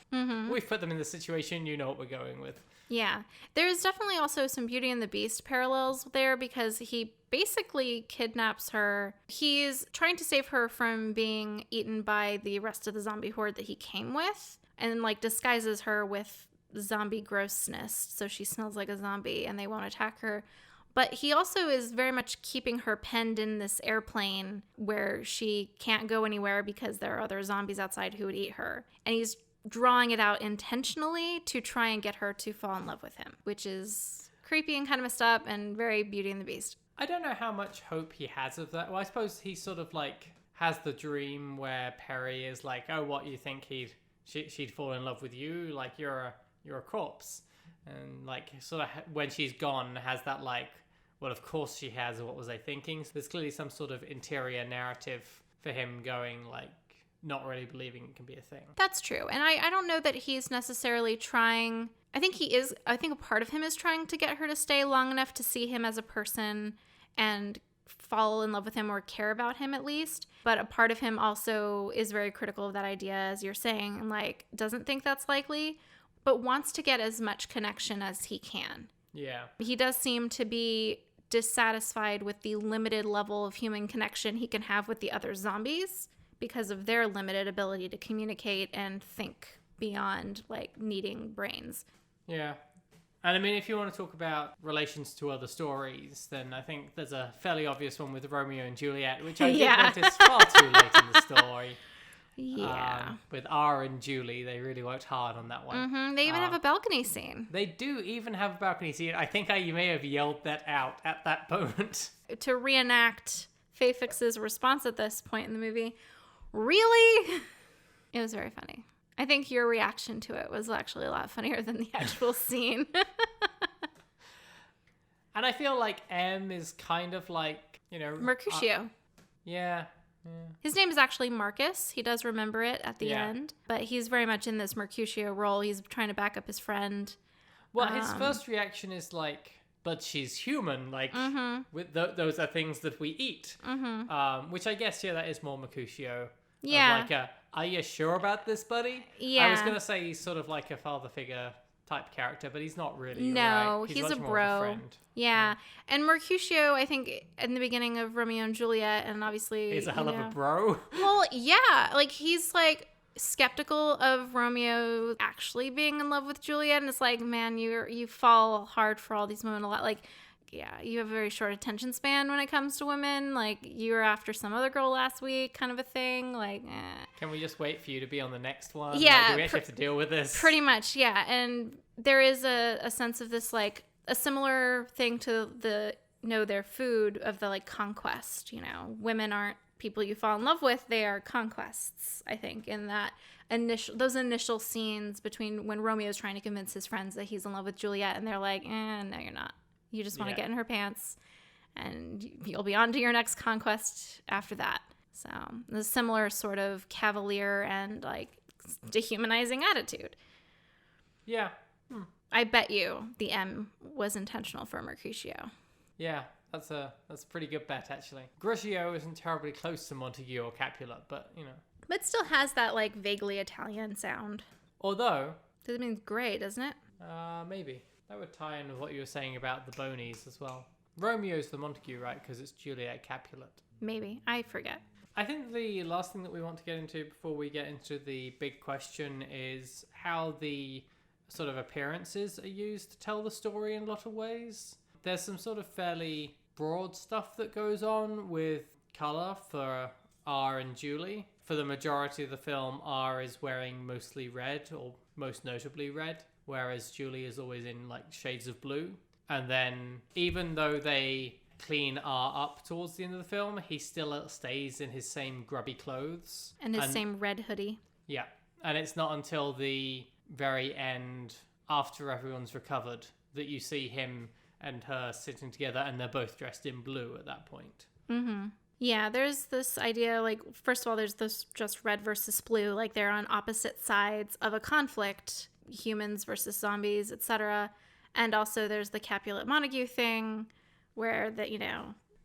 We've put them in this situation, you know what we're going with. Yeah. There's definitely also some Beauty and the Beast parallels there because he basically kidnaps her. He's trying to save her from being eaten by the rest of the zombie horde that he came with, and, like, disguises her with zombie grossness so she smells like a zombie and they won't attack her. But he also is very much keeping her penned in this airplane where she can't go anywhere because there are other zombies outside who would eat her. And he's drawing it out intentionally to try and get her to fall in love with him, which is creepy and kind of messed up and very Beauty and the Beast. I don't know how much hope he has of that. Well, I suppose he sort of, like, has the dream where Perry is like, oh, what, you think she'd fall in love with you? Like, you're a corpse. And, like, sort of when she's gone has that, like, well, of course she has, what was I thinking? So there's clearly some sort of interior narrative for him going, like, not really believing it can be a thing. That's true. And I don't know that he's necessarily trying. I think a part of him is trying to get her to stay long enough to see him as a person and fall in love with him or care about him at least. But a part of him also is very critical of that idea, as you're saying, and, like, doesn't think that's likely, but wants to get as much connection as he can. Yeah. He does seem to be dissatisfied with the limited level of human connection he can have with the other zombies because of their limited ability to communicate and think beyond, like, needing brains. Yeah. And I mean, if you want to talk about relations to other stories, then I think there's a fairly obvious one with Romeo and Juliet, which I did notice far too late in the story. Yeah. With R and Julie, they really worked hard on that one. They even have a balcony scene. They do even have a balcony scene. I think you may have yelled that out at that moment. To reenact Faye Fix's response at this point in the movie, really? It was very funny. I think your reaction to it was actually a lot funnier than the actual scene. And I feel like M is kind of like, you know... Mercutio. Yeah. His name is actually Marcus. He does remember it at the end. But he's very much in this Mercutio role. He's trying to back up his friend. Well, his first reaction is like, but she's human. Like, with those are things that we eat. Which I guess, that is more Mercutio. Yeah. Like, are you sure about this, buddy? Yeah. I was going to say he's sort of like a father figure type character, but he's not really. No, right? he's much a more bro. of a friend. Yeah. And Mercutio, I think, in the beginning of Romeo and Juliet, and obviously... He's a hell of a bro. Well, yeah. Like, he's like, skeptical of Romeo actually being in love with Juliet, and it's like, man, you fall hard for all these women a lot. Like, yeah, you have a very short attention span when it comes to women. Like, you were after some other girl last week, kind of a thing. Like, Can we just wait for you to be on the next one? Yeah, Like, do we actually have to deal with this? Pretty much, yeah. And there is a sense of this, like, a similar thing to the know their food of the, like, conquest. You know, women aren't people you fall in love with, they are conquests, I think, in that those initial scenes between when Romeo's trying to convince his friends that he's in love with Juliet, and they're like, no, you're not. You just want to get in her pants, and you'll be on to your next conquest after that. So, the similar sort of cavalier and, like, dehumanizing attitude. Yeah. I bet you the M was intentional for Mercutio. Yeah, that's a pretty good bet, actually. Grigio isn't terribly close to Montague or Capulet, but, you know. But still has that, like, vaguely Italian sound. Although... That means gray, doesn't it? Maybe. That would tie in with what you were saying about the Bonies as well. Romeo's the Montague, right? Because it's Juliet Capulet. Maybe. I forget. I think the last thing that we want to get into before we get into the big question is how the sort of appearances are used to tell the story in a lot of ways. There's some sort of fairly broad stuff that goes on with colour for R and Julie. For the majority of the film, R is wearing mostly red, or most notably red, whereas Julie is always in, like, shades of blue. And then, even though they clean R up towards the end of the film, he still stays in his same grubby clothes. And his same red hoodie. Yeah. And it's not until the very end, after everyone's recovered, that you see him and her sitting together, and they're both dressed in blue at that point. Mm-hmm. Yeah, there's this idea, like, first of all, there's this just red versus blue, like they're on opposite sides of a conflict, humans versus zombies, etc. And also there's the Capulet Montague thing, where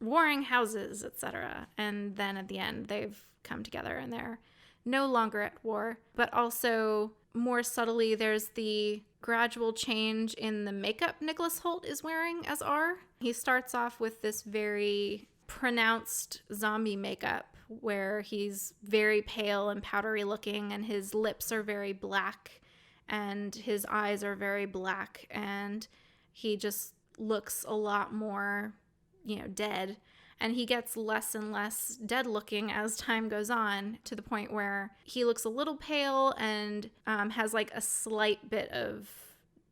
warring houses, etc. And then at the end, they've come together and they're no longer at war. But also, more subtly, there's the gradual change in the makeup Nicholas Hoult is wearing as R. He starts off with this very pronounced zombie makeup where he's very pale and powdery looking, and his lips are very black and his eyes are very black, and he just looks a lot more, dead. And he gets less and less dead looking as time goes on, to the point where he looks a little pale and has like a slight bit of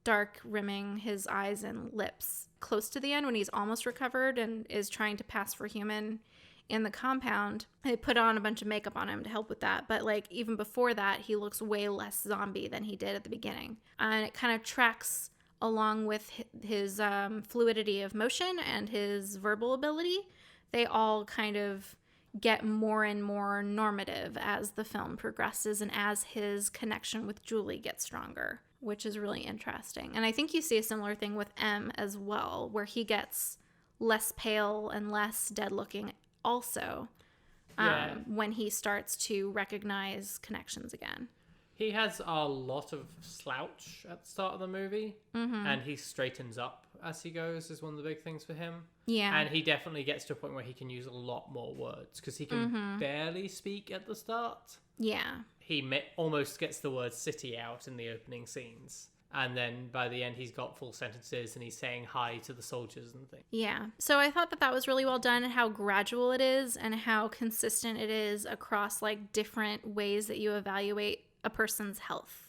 dark rimming his eyes and lips close to the end when he's almost recovered and is trying to pass for human in the compound. They put on a bunch of makeup on him to help with that. But like even before that, he looks way less zombie than he did at the beginning. And it kind of tracks along with his fluidity of motion and his verbal ability. They all kind of get more and more normative as the film progresses and as his connection with Julie gets stronger, which is really interesting. And I think you see a similar thing with M as well, where he gets less pale and less dead looking also when he starts to recognize connections again. He has a lot of slouch at the start of the movie, and he straightens up as he goes, is one of the big things for him. Yeah. And he definitely gets to a point where he can use a lot more words, because he can barely speak at the start. Yeah. He almost gets the word city out in the opening scenes. And then by the end, he's got full sentences and he's saying hi to the soldiers and things. Yeah. So I thought that was really well done, and how gradual it is and how consistent it is across like different ways that you evaluate a person's health,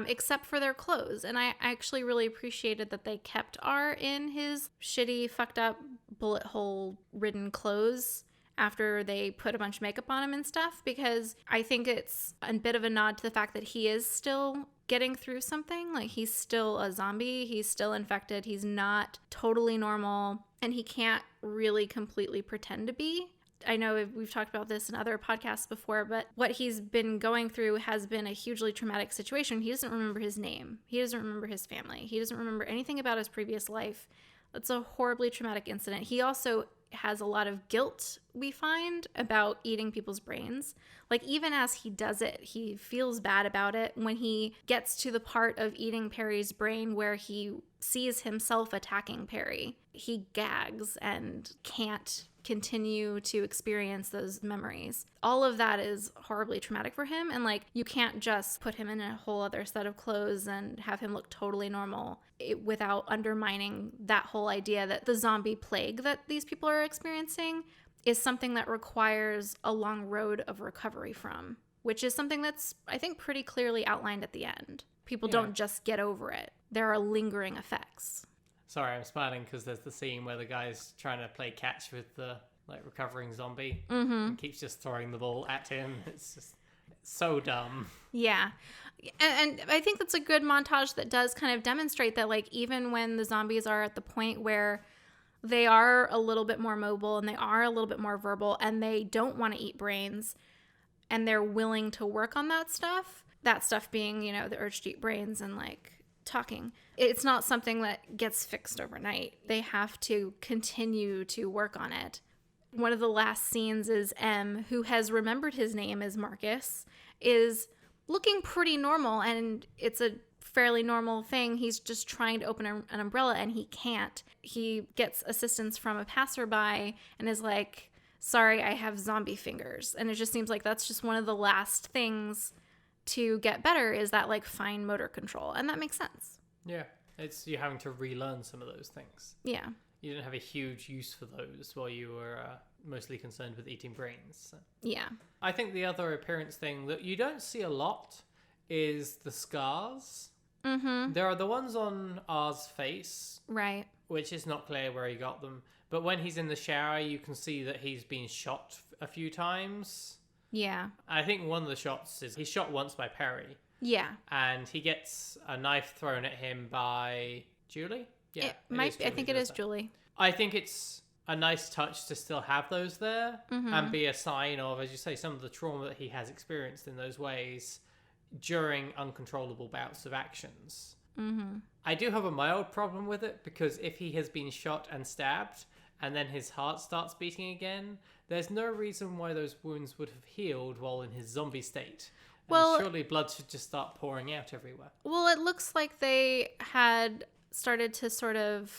except for their clothes. And I actually really appreciated that they kept R in his shitty, fucked up, bullet hole ridden clothes after they put a bunch of makeup on him and stuff, because I think it's a bit of a nod to the fact that he is still getting through something. Like, he's still a zombie, he's still infected, he's not totally normal, and he can't really completely pretend to be. I know we've talked about this in other podcasts before, but what he's been going through has been a hugely traumatic situation. He doesn't remember his name. He doesn't remember his family. He doesn't remember anything about his previous life. It's a horribly traumatic incident. He also has a lot of guilt, we find, about eating people's brains. Like, even as he does it, he feels bad about it. When he gets to the part of eating Perry's brain where he sees himself attacking Perry, he gags and can't continue to experience those memories. All of that is horribly traumatic for him. And like, you can't just put him in a whole other set of clothes and have him look totally normal without undermining that whole idea that the zombie plague that these people are experiencing is something that requires a long road of recovery from, which is something that's, I think, pretty clearly outlined at the end. People don't just get over it. There are lingering effects. Sorry, I'm smiling because there's the scene where the guy's trying to play catch with the like recovering zombie and keeps just throwing the ball at him. It's so dumb. Yeah. And I think that's a good montage that does kind of demonstrate that, like, even when the zombies are at the point where they are a little bit more mobile and they are a little bit more verbal and they don't want to eat brains and they're willing to work on that stuff being, you know, the urge to eat brains and like talking. It's not something that gets fixed overnight. They have to continue to work on it. One of the last scenes is M, who has remembered his name as Marcus, is looking pretty normal, and it's a fairly normal thing. He's just trying to open an umbrella and he can't. He gets assistance from a passerby and is like, sorry, I have zombie fingers. And it just seems like that's just one of the last things to get better, is that like fine motor control. And that makes sense. Yeah. It's you having to relearn some of those things. Yeah. You didn't have a huge use for those while you were mostly concerned with eating brains. So. Yeah. I think the other appearance thing that you don't see a lot is the scars. Mm-hmm. There are the ones on R's face. Right. Which is not clear where he got them. But when he's in the shower, you can see that he's been shot a few times. Yeah. I think one of the shots is he's shot once by Perry. Yeah. And he gets a knife thrown at him by Julie? Yeah. It might be. I think it is Julie. I think it's a nice touch to still have those there and be a sign of, as you say, some of the trauma that he has experienced in those ways during uncontrollable bouts of actions. Mm-hmm. I do have a mild problem with it because if he has been shot and stabbed and then his heart starts beating again, there's no reason why those wounds would have healed while in his zombie state. Well, and surely blood should just start pouring out everywhere. Well, it looks like they had started to sort of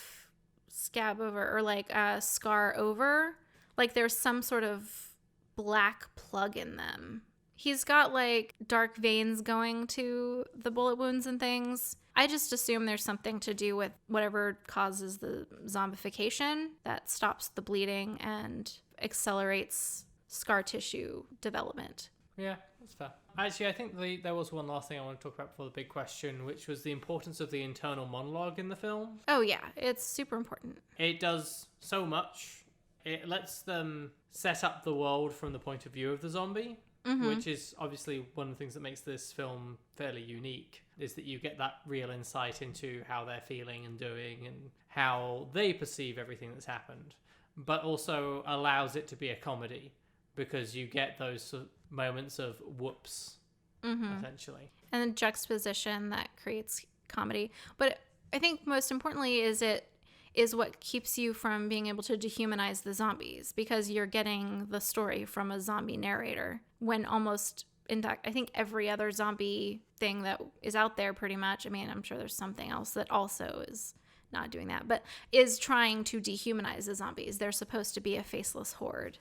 scab over or like scar over. Like there's some sort of black plug in them. He's got like dark veins going to the bullet wounds and things. I just assume there's something to do with whatever causes the zombification that stops the bleeding and accelerates scar tissue development. Yeah, that's fair. Actually, I think there was one last thing I want to talk about before the big question, which was the importance of the internal monologue in the film. Oh yeah, it's super important. It does so much. It lets them set up the world from the point of view of the zombie. Mm-hmm. Which is obviously one of the things that makes this film fairly unique, is that you get that real insight into how they're feeling and doing and how they perceive everything that's happened, but also allows it to be a comedy because you get those sort of moments of whoops, essentially. And the juxtaposition that creates comedy. But I think most importantly is what keeps you from being able to dehumanize the zombies, because you're getting the story from a zombie narrator when almost, in fact, I think every other zombie thing that is out there pretty much, I mean, I'm sure there's something else that also is not doing that, but is trying to dehumanize the zombies. They're supposed to be a faceless horde.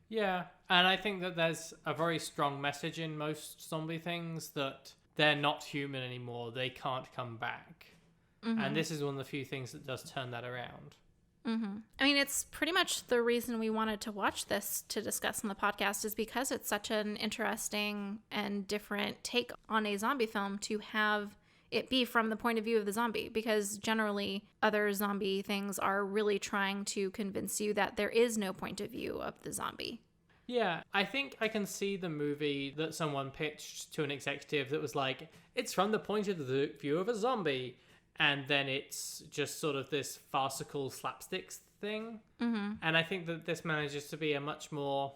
Yeah, and I think that there's a very strong message in most zombie things that they're not human anymore. They can't come back. Mm-hmm. And this is one of the few things that does turn that around. Mm-hmm. I mean, it's pretty much the reason we wanted to watch this to discuss on the podcast, is because it's such an interesting and different take on a zombie film to have it be from the point of view of the zombie, because generally other zombie things are really trying to convince you that there is no point of view of the zombie. Yeah, I think I can see the movie that someone pitched to an executive that was like, it's from the point of the view of a zombie. And then it's just sort of this farcical slapstick thing. Mm-hmm. And I think that this manages to be a much more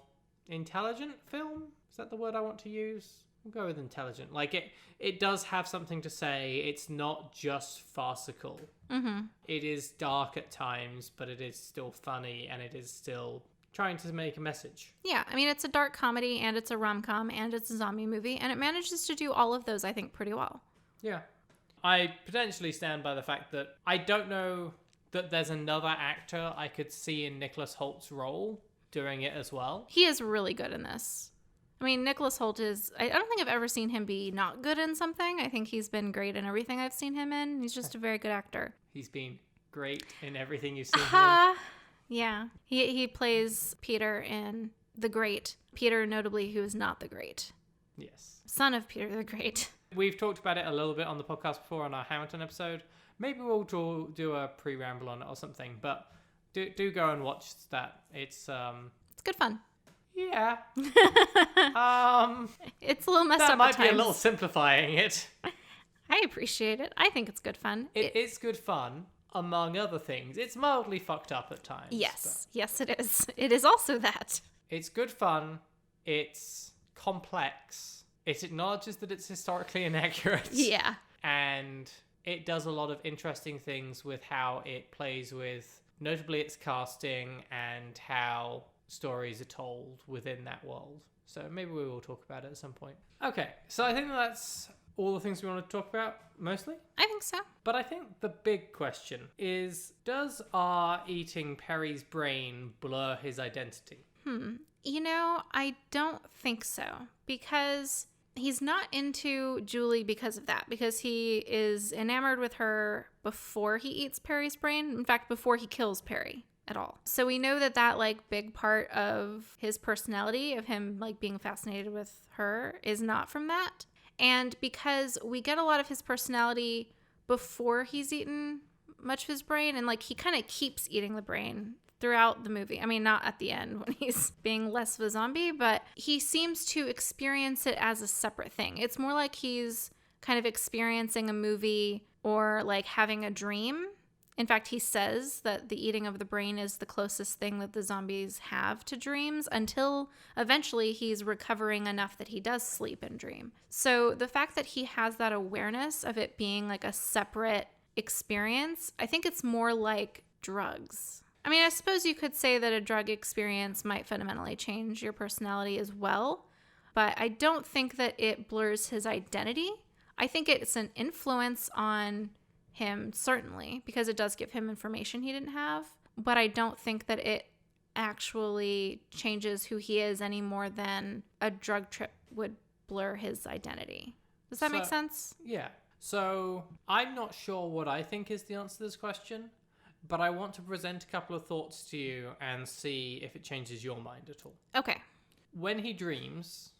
intelligent film. Is that the word I want to use? We'll go with intelligent. Like, it does have something to say. It's not just farcical. Mm-hmm. It is dark at times, but it is still funny, and it is still trying to make a message. Yeah, I mean, it's a dark comedy, and it's a rom-com, and it's a zombie movie, and it manages to do all of those, I think, pretty well. Yeah. I potentially stand by the fact that I don't know that there's another actor I could see in Nicholas Holt's role doing it as well. He is really good in this. I mean, Nicholas Hoult is... I don't think I've ever seen him be not good in something. I think he's been great in everything I've seen him in. He's just a very good actor. He's been great in everything you've seen him in. Yeah. He plays Peter in The Great. Peter, notably, who is not the Great. Yes. Son of Peter the Great. We've talked about it a little bit on the podcast before on our Hamilton episode. Maybe we'll do a pre-ramble on it or something, but do go and watch that. It's good fun. Yeah. It's a little messed up That at might be a times. little simplifying it. I appreciate it. I think it's good fun. It is good fun, among other things. It's mildly fucked up at times. Yes. Yes, it is. It is also that. It's good fun. It's complex. It acknowledges that it's historically inaccurate. Yeah. And it does a lot of interesting things with how it plays with, notably its casting and how stories are told within that world. So maybe we will talk about it at some point. Okay, so I think that's all the things we want to talk about, mostly. I think so. But I think the big question is, does our eating Perry's brain blur his identity? You know, I don't think so, because he's not into Julie because of that, because he is enamored with her before he eats Perry's brain. In fact, before he kills Perry at all. So we know that like big part of his personality, of him like being fascinated with her, is not from that. And because we get a lot of his personality before he's eaten much of his brain, and like he kind of keeps eating the brain throughout the movie. I mean, not at the end when he's being less of a zombie, but he seems to experience it as a separate thing. It's more like he's kind of experiencing a movie or like having a dream. In fact, he says that the eating of the brain is the closest thing that the zombies have to dreams, until eventually he's recovering enough that he does sleep and dream. So the fact that he has that awareness of it being like a separate experience, I think it's more like drugs. I mean, I suppose you could say that a drug experience might fundamentally change your personality as well, but I don't think that it blurs his identity. I think it's an influence on him, certainly, because it does give him information he didn't have, but I don't think that it actually changes who he is any more than a drug trip would blur his identity. Does that make sense? Yeah. So I'm not sure what I think is the answer to this question, but I want to present a couple of thoughts to you and see if it changes your mind at all. Okay. When he dreams,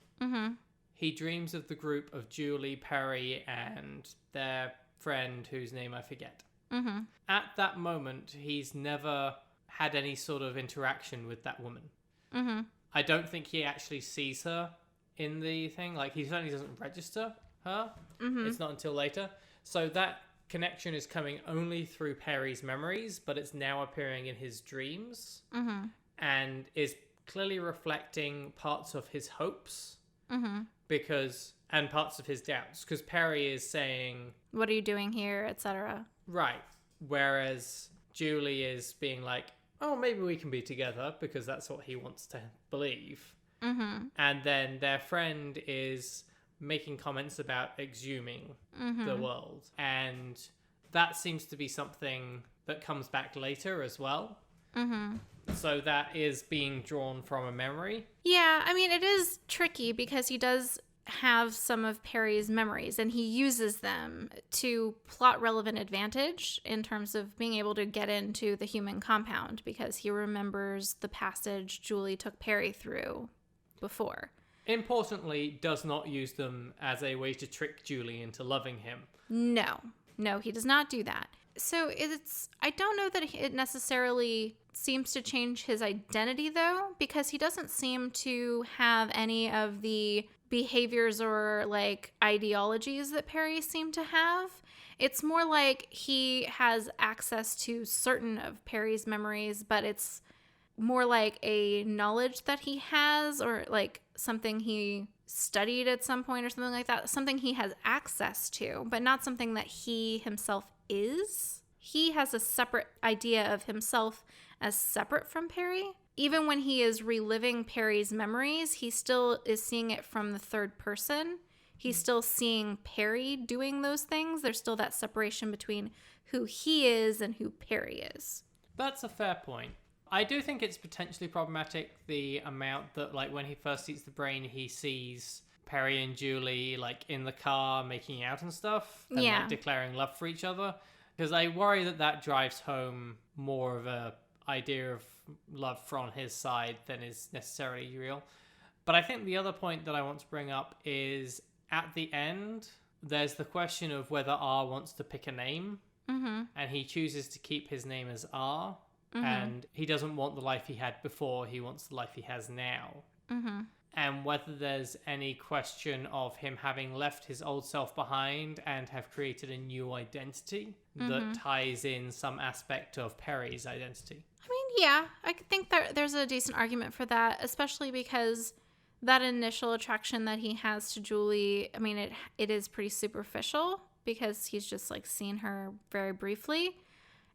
he dreams of the group of Julie, Perry, and their friend whose name I forget. At that moment, he's never had any sort of interaction with that woman. I don't think he actually sees her in the thing. Like, he certainly doesn't register her. It's not until later. So that connection is coming only through Perry's memories, but it's now appearing in his dreams, and is clearly reflecting parts of his hopes and parts of his doubts, because Perry is saying, "What are you doing here?" etc. Right. Whereas Julie is being like, "Oh, maybe we can be together," because that's what he wants to believe. And then their friend is making comments about exhuming the world. And that seems to be something that comes back later as well. So that is being drawn from a memory. Yeah, I mean, it is tricky because he does have some of Perry's memories, and he uses them to plot relevant advantage in terms of being able to get into the human compound, because he remembers the passage Julie took Perry through before. Importantly, does not use them as a way to trick Julie into loving him. No, he does not do that. So I don't know that it necessarily seems to change his identity, though, because he doesn't seem to have any of the behaviors or like ideologies that Perry seemed to have. It's more like he has access to certain of Perry's memories, but it's more like a knowledge that he has, or like something he studied at some point or something like that, something he has access to, but not something that he himself is. He has a separate idea of himself as separate from Perry. Even when he is reliving Perry's memories, he still is seeing it from the third person. he's still seeing Perry doing those things. There's still that separation between who he is and who Perry is. That's a fair point. I do think it's potentially problematic, the amount that, like, when he first eats the brain, he sees Perry and Julie, like, in the car making out and stuff, and like declaring love for each other. Because I worry that drives home more of a idea of love from his side than is necessarily real. But I think the other point that I want to bring up is at the end, there's the question of whether R wants to pick a name, and he chooses to keep his name as R, and he doesn't want the life he had before, he wants the life he has now. And whether there's any question of him having left his old self behind and have created a new identity that ties in some aspect of Perry's identity. I mean, yeah, I think that there's a decent argument for that, especially because that initial attraction that he has to Julie, I mean, it is pretty superficial because he's just like seen her very briefly.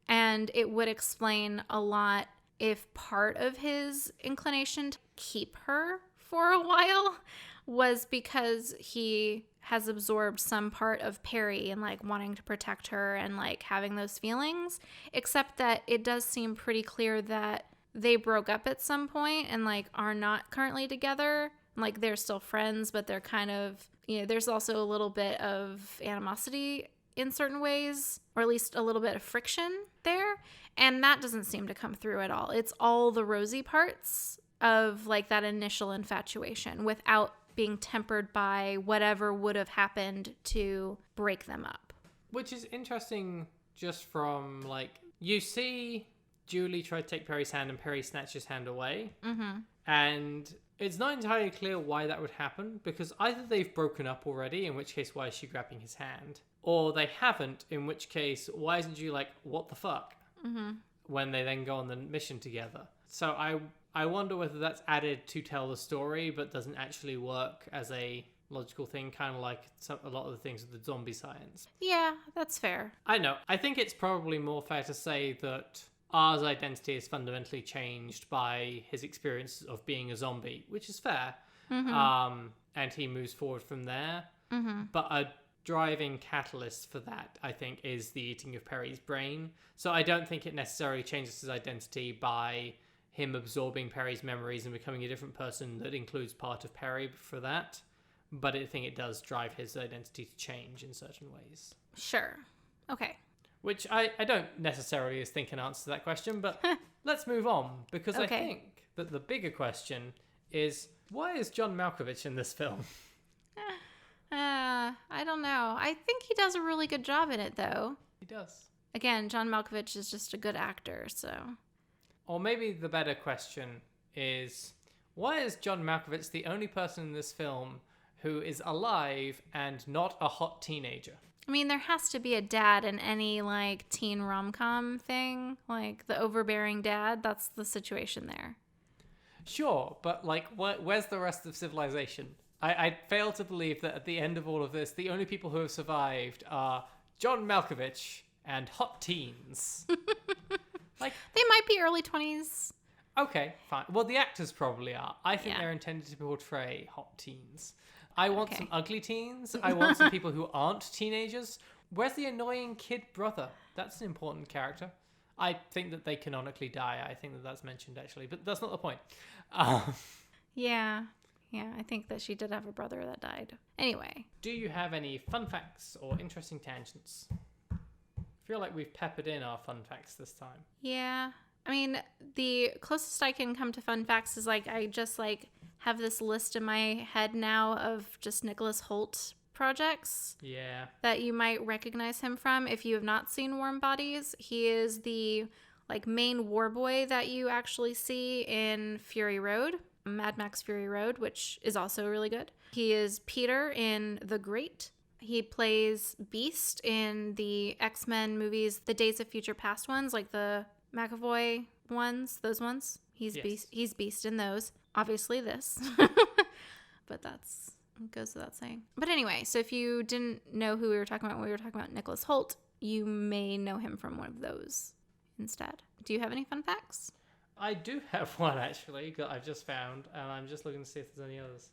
And it would explain a lot if part of his inclination to keep her for a while was because he has absorbed some part of Perry and like wanting to protect her and like having those feelings, except that it does seem pretty clear that they broke up at some point and like are not currently together. Like they're still friends, but they're kind of, you know, there's also a little bit of animosity in certain ways, or at least a little bit of friction there. And that doesn't seem to come through at all. It's all the rosy parts of like that initial infatuation without being tempered by whatever would have happened to break them up. Which is interesting just from like, you see Julie try to take Perry's hand and Perry snatches his hand away. And it's not entirely clear why that would happen, because either they've broken up already, in which case why is she grabbing his hand? Or they haven't, in which case why isn't you like, what the fuck? When they then go on the mission together. So I wonder whether that's added to tell the story, but doesn't actually work as a logical thing, kind of like a lot of the things with the zombie science. Yeah, that's fair. I know. I think it's probably more fair to say that R's identity is fundamentally changed by his experience of being a zombie, which is fair. And he moves forward from there. But a driving catalyst for that, I think, is the eating of Perry's brain. So I don't think it necessarily changes his identity by him absorbing Perry's memories and becoming a different person that includes part of Perry for that. But I think it does drive his identity to change in certain ways. Sure. Okay. Which I don't necessarily think an answer to that question, but let's move on, because I think that the bigger question is, why is John Malkovich in this film? I don't know. I think he does a really good job in it, though. He does. Again, John Malkovich is just a good actor, so... Or maybe the better question is, why is John Malkovich the only person in this film who is alive and not a hot teenager? I mean, there has to be a dad in any, like, teen rom-com thing. Like, the overbearing dad, that's the situation there. Sure, but, like, where's the rest of civilization? I fail to believe that at the end of all of this, the only people who have survived are John Malkovich and hot teens. Like, they might be early 20s. Okay, fine. Well, the actors probably are. I think they're intended to portray hot teens. I want some ugly teens. I want some people who aren't teenagers. Where's the annoying kid brother? That's an important character. I think that they canonically die. I think that that's mentioned, actually. But that's not the point. Yeah, I think that she did have a brother that died. Anyway. Do you have any fun facts or interesting tangents? I feel like we've peppered in our fun facts this time. Yeah. I mean, the closest I can come to fun facts is, like, I just, like, have this list in my head now of just Nicholas Hoult projects. Yeah. That you might recognize him from if you have not seen Warm Bodies. He is the, like, main war boy that you actually see in Fury Road, Mad Max Fury Road, which is also really good. He is Peter in The Great. He plays Beast in the X-Men movies, the Days of Future Past ones, like the McAvoy ones, those ones. He's Beast in those. Obviously this. But that's goes without saying. But anyway, so if you didn't know who we were talking about when we were talking about Nicholas Hoult, you may know him from one of those instead. Do you have any fun facts? I do have one, actually, that I've just found, and I'm just looking to see if there's any others.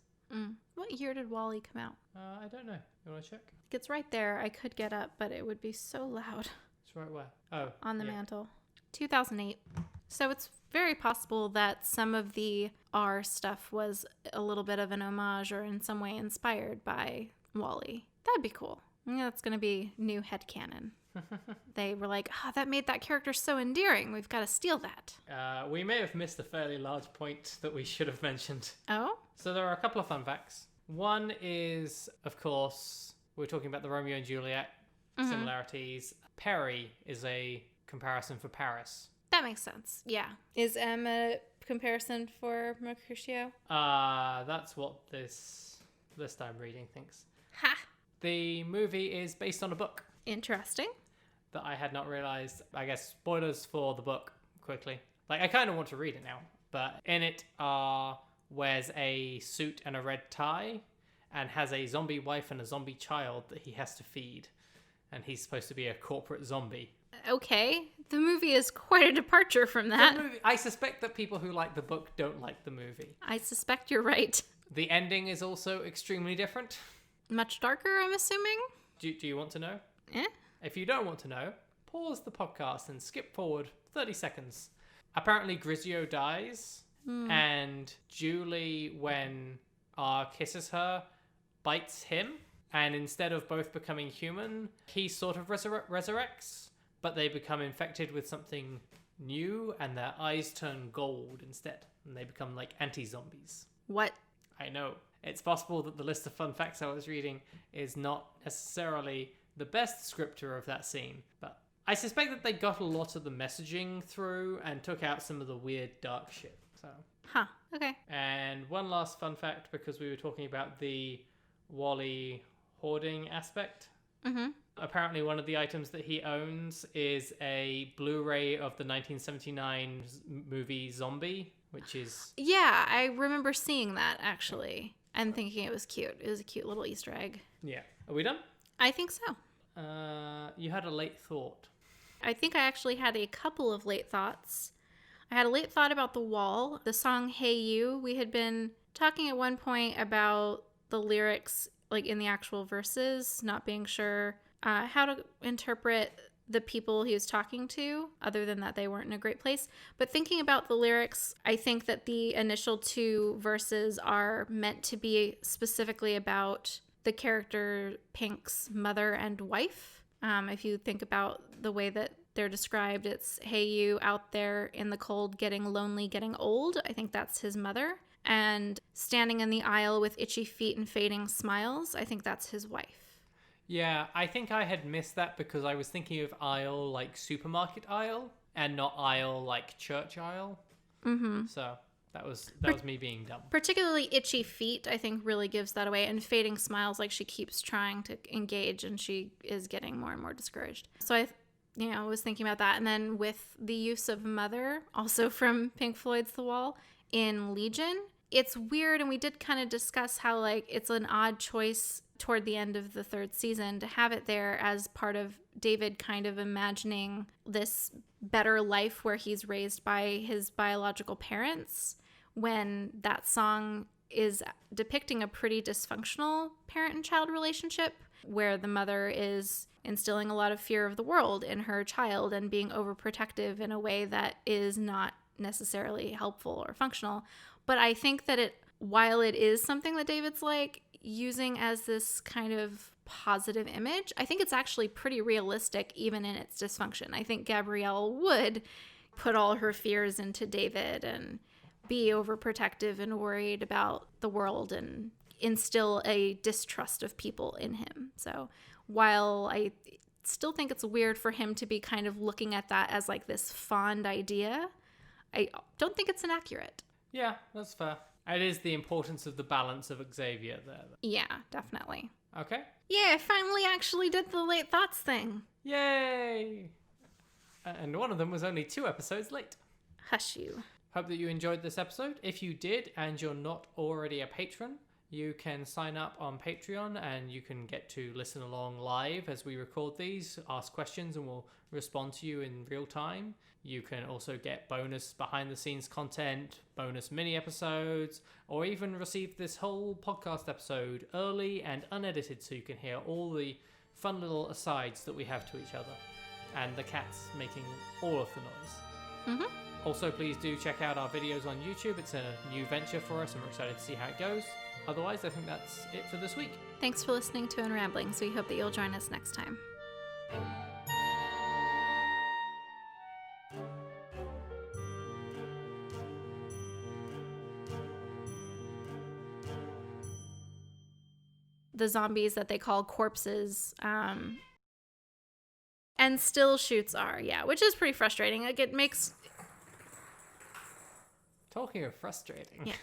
What year did WALL-E come out? I don't know. You want to check? It's right there. I could get up, but it would be so loud. It's right where? Oh. On the mantle. 2008. So it's very possible that some of the R stuff was a little bit of an homage or in some way inspired by WALL-E. That'd be cool. Yeah, that's going to be new headcanon. They were like, that made that character so endearing. We've got to steal that. We may have missed a fairly large point that we should have mentioned. Oh? So there are a couple of fun facts. One is, of course, we're talking about the Romeo and Juliet similarities. Perry is a comparison for Paris. That makes sense. Yeah. Is M a comparison for Mercutio? That's what this list I'm reading thinks. Ha! The movie is based on a book. Interesting. That I had not realized. I guess spoilers for the book, quickly. Like, I kind of want to read it now. But in it, wears a suit and a red tie and has a zombie wife and a zombie child that he has to feed. And he's supposed to be a corporate zombie. Okay. The movie is quite a departure from that. I suspect that people who like the book don't like the movie. I suspect you're right. The ending is also extremely different. Much darker, I'm assuming? Do you want to know? Eh? If you don't want to know, pause the podcast and skip forward 30 seconds. Apparently, Grisio dies, and Julie, when R kisses her, bites him, and instead of both becoming human, he sort of resurrects, but they become infected with something new, and their eyes turn gold instead, and they become like anti-zombies. What? I know. It's possible that the list of fun facts I was reading is not necessarily the best descriptor of that scene, but I suspect that they got a lot of the messaging through and took out some of the weird dark shit. So. Huh. Okay. And one last fun fact, because we were talking about the WALL-E hoarding aspect. Mm-hmm. Apparently one of the items that he owns is a Blu-ray of the 1979 movie Zombie, which is... Yeah, I remember seeing that, actually, and thinking it was cute. It was a cute little Easter egg. Yeah. Are we done? I think so. You had a late thought. I think I actually had a couple of late thoughts. I had a late thought about The Wall, the song Hey You. We had been talking at one point about the lyrics, like in the actual verses, not being sure how to interpret the people he was talking to, other than that they weren't in a great place. But thinking about the lyrics, I think that the initial two verses are meant to be specifically about the character Pink's mother and wife. If you think about the way that they're described, it's, hey, you out there in the cold, getting lonely, getting old. I think that's his mother. And standing in the aisle with itchy feet and fading smiles, I think that's his wife. Yeah, I think I had missed that because I was thinking of aisle like supermarket aisle and not aisle like church aisle. Mm-hmm. So that was me being dumb. Particularly itchy feet, I think, really gives that away. And fading smiles, like she keeps trying to engage and she is getting more and more discouraged. So I was thinking about that. And then with the use of mother, also from Pink Floyd's The Wall, in Legion, it's weird. And we did kind of discuss how like it's an odd choice toward the end of the third season to have it there as part of David kind of imagining this better life where he's raised by his biological parents, when that song is depicting a pretty dysfunctional parent and child relationship where the mother is instilling a lot of fear of the world in her child and being overprotective in a way that is not necessarily helpful or functional. But I think that while it is something that David's like using as this kind of positive image, I think it's actually pretty realistic even in its dysfunction. I think Gabrielle would put all her fears into David and be overprotective and worried about the world and instill a distrust of people in him. So while I still think it's weird for him to be kind of looking at that as like this fond idea, I don't think it's inaccurate. Yeah, that's fair. It is the importance of the balance of Xavier there. Yeah, definitely. Okay. Yeah, I finally actually did the late thoughts thing. Yay! And one of them was only 2 episodes late. Hush you. Hope that you enjoyed this episode. If you did and you're not already a patron, you can sign up on Patreon and you can get to listen along live as we record these, ask questions, and we'll respond to you in real time. You can also get bonus behind the scenes content, bonus mini episodes, or even receive this whole podcast episode early and unedited so you can hear all the fun little asides that we have to each other. And the cats making all of the noise. Mm-hmm. Also, please do check out our videos on YouTube. It's a new venture for us and we're excited to see how it goes. Otherwise, I think that's it for this week. Thanks for listening to Unramblings. We hope that you'll join us next time. The zombies that they call corpses, and still shoots are, which is pretty frustrating. Like, it makes... Talking of frustrating. Yeah.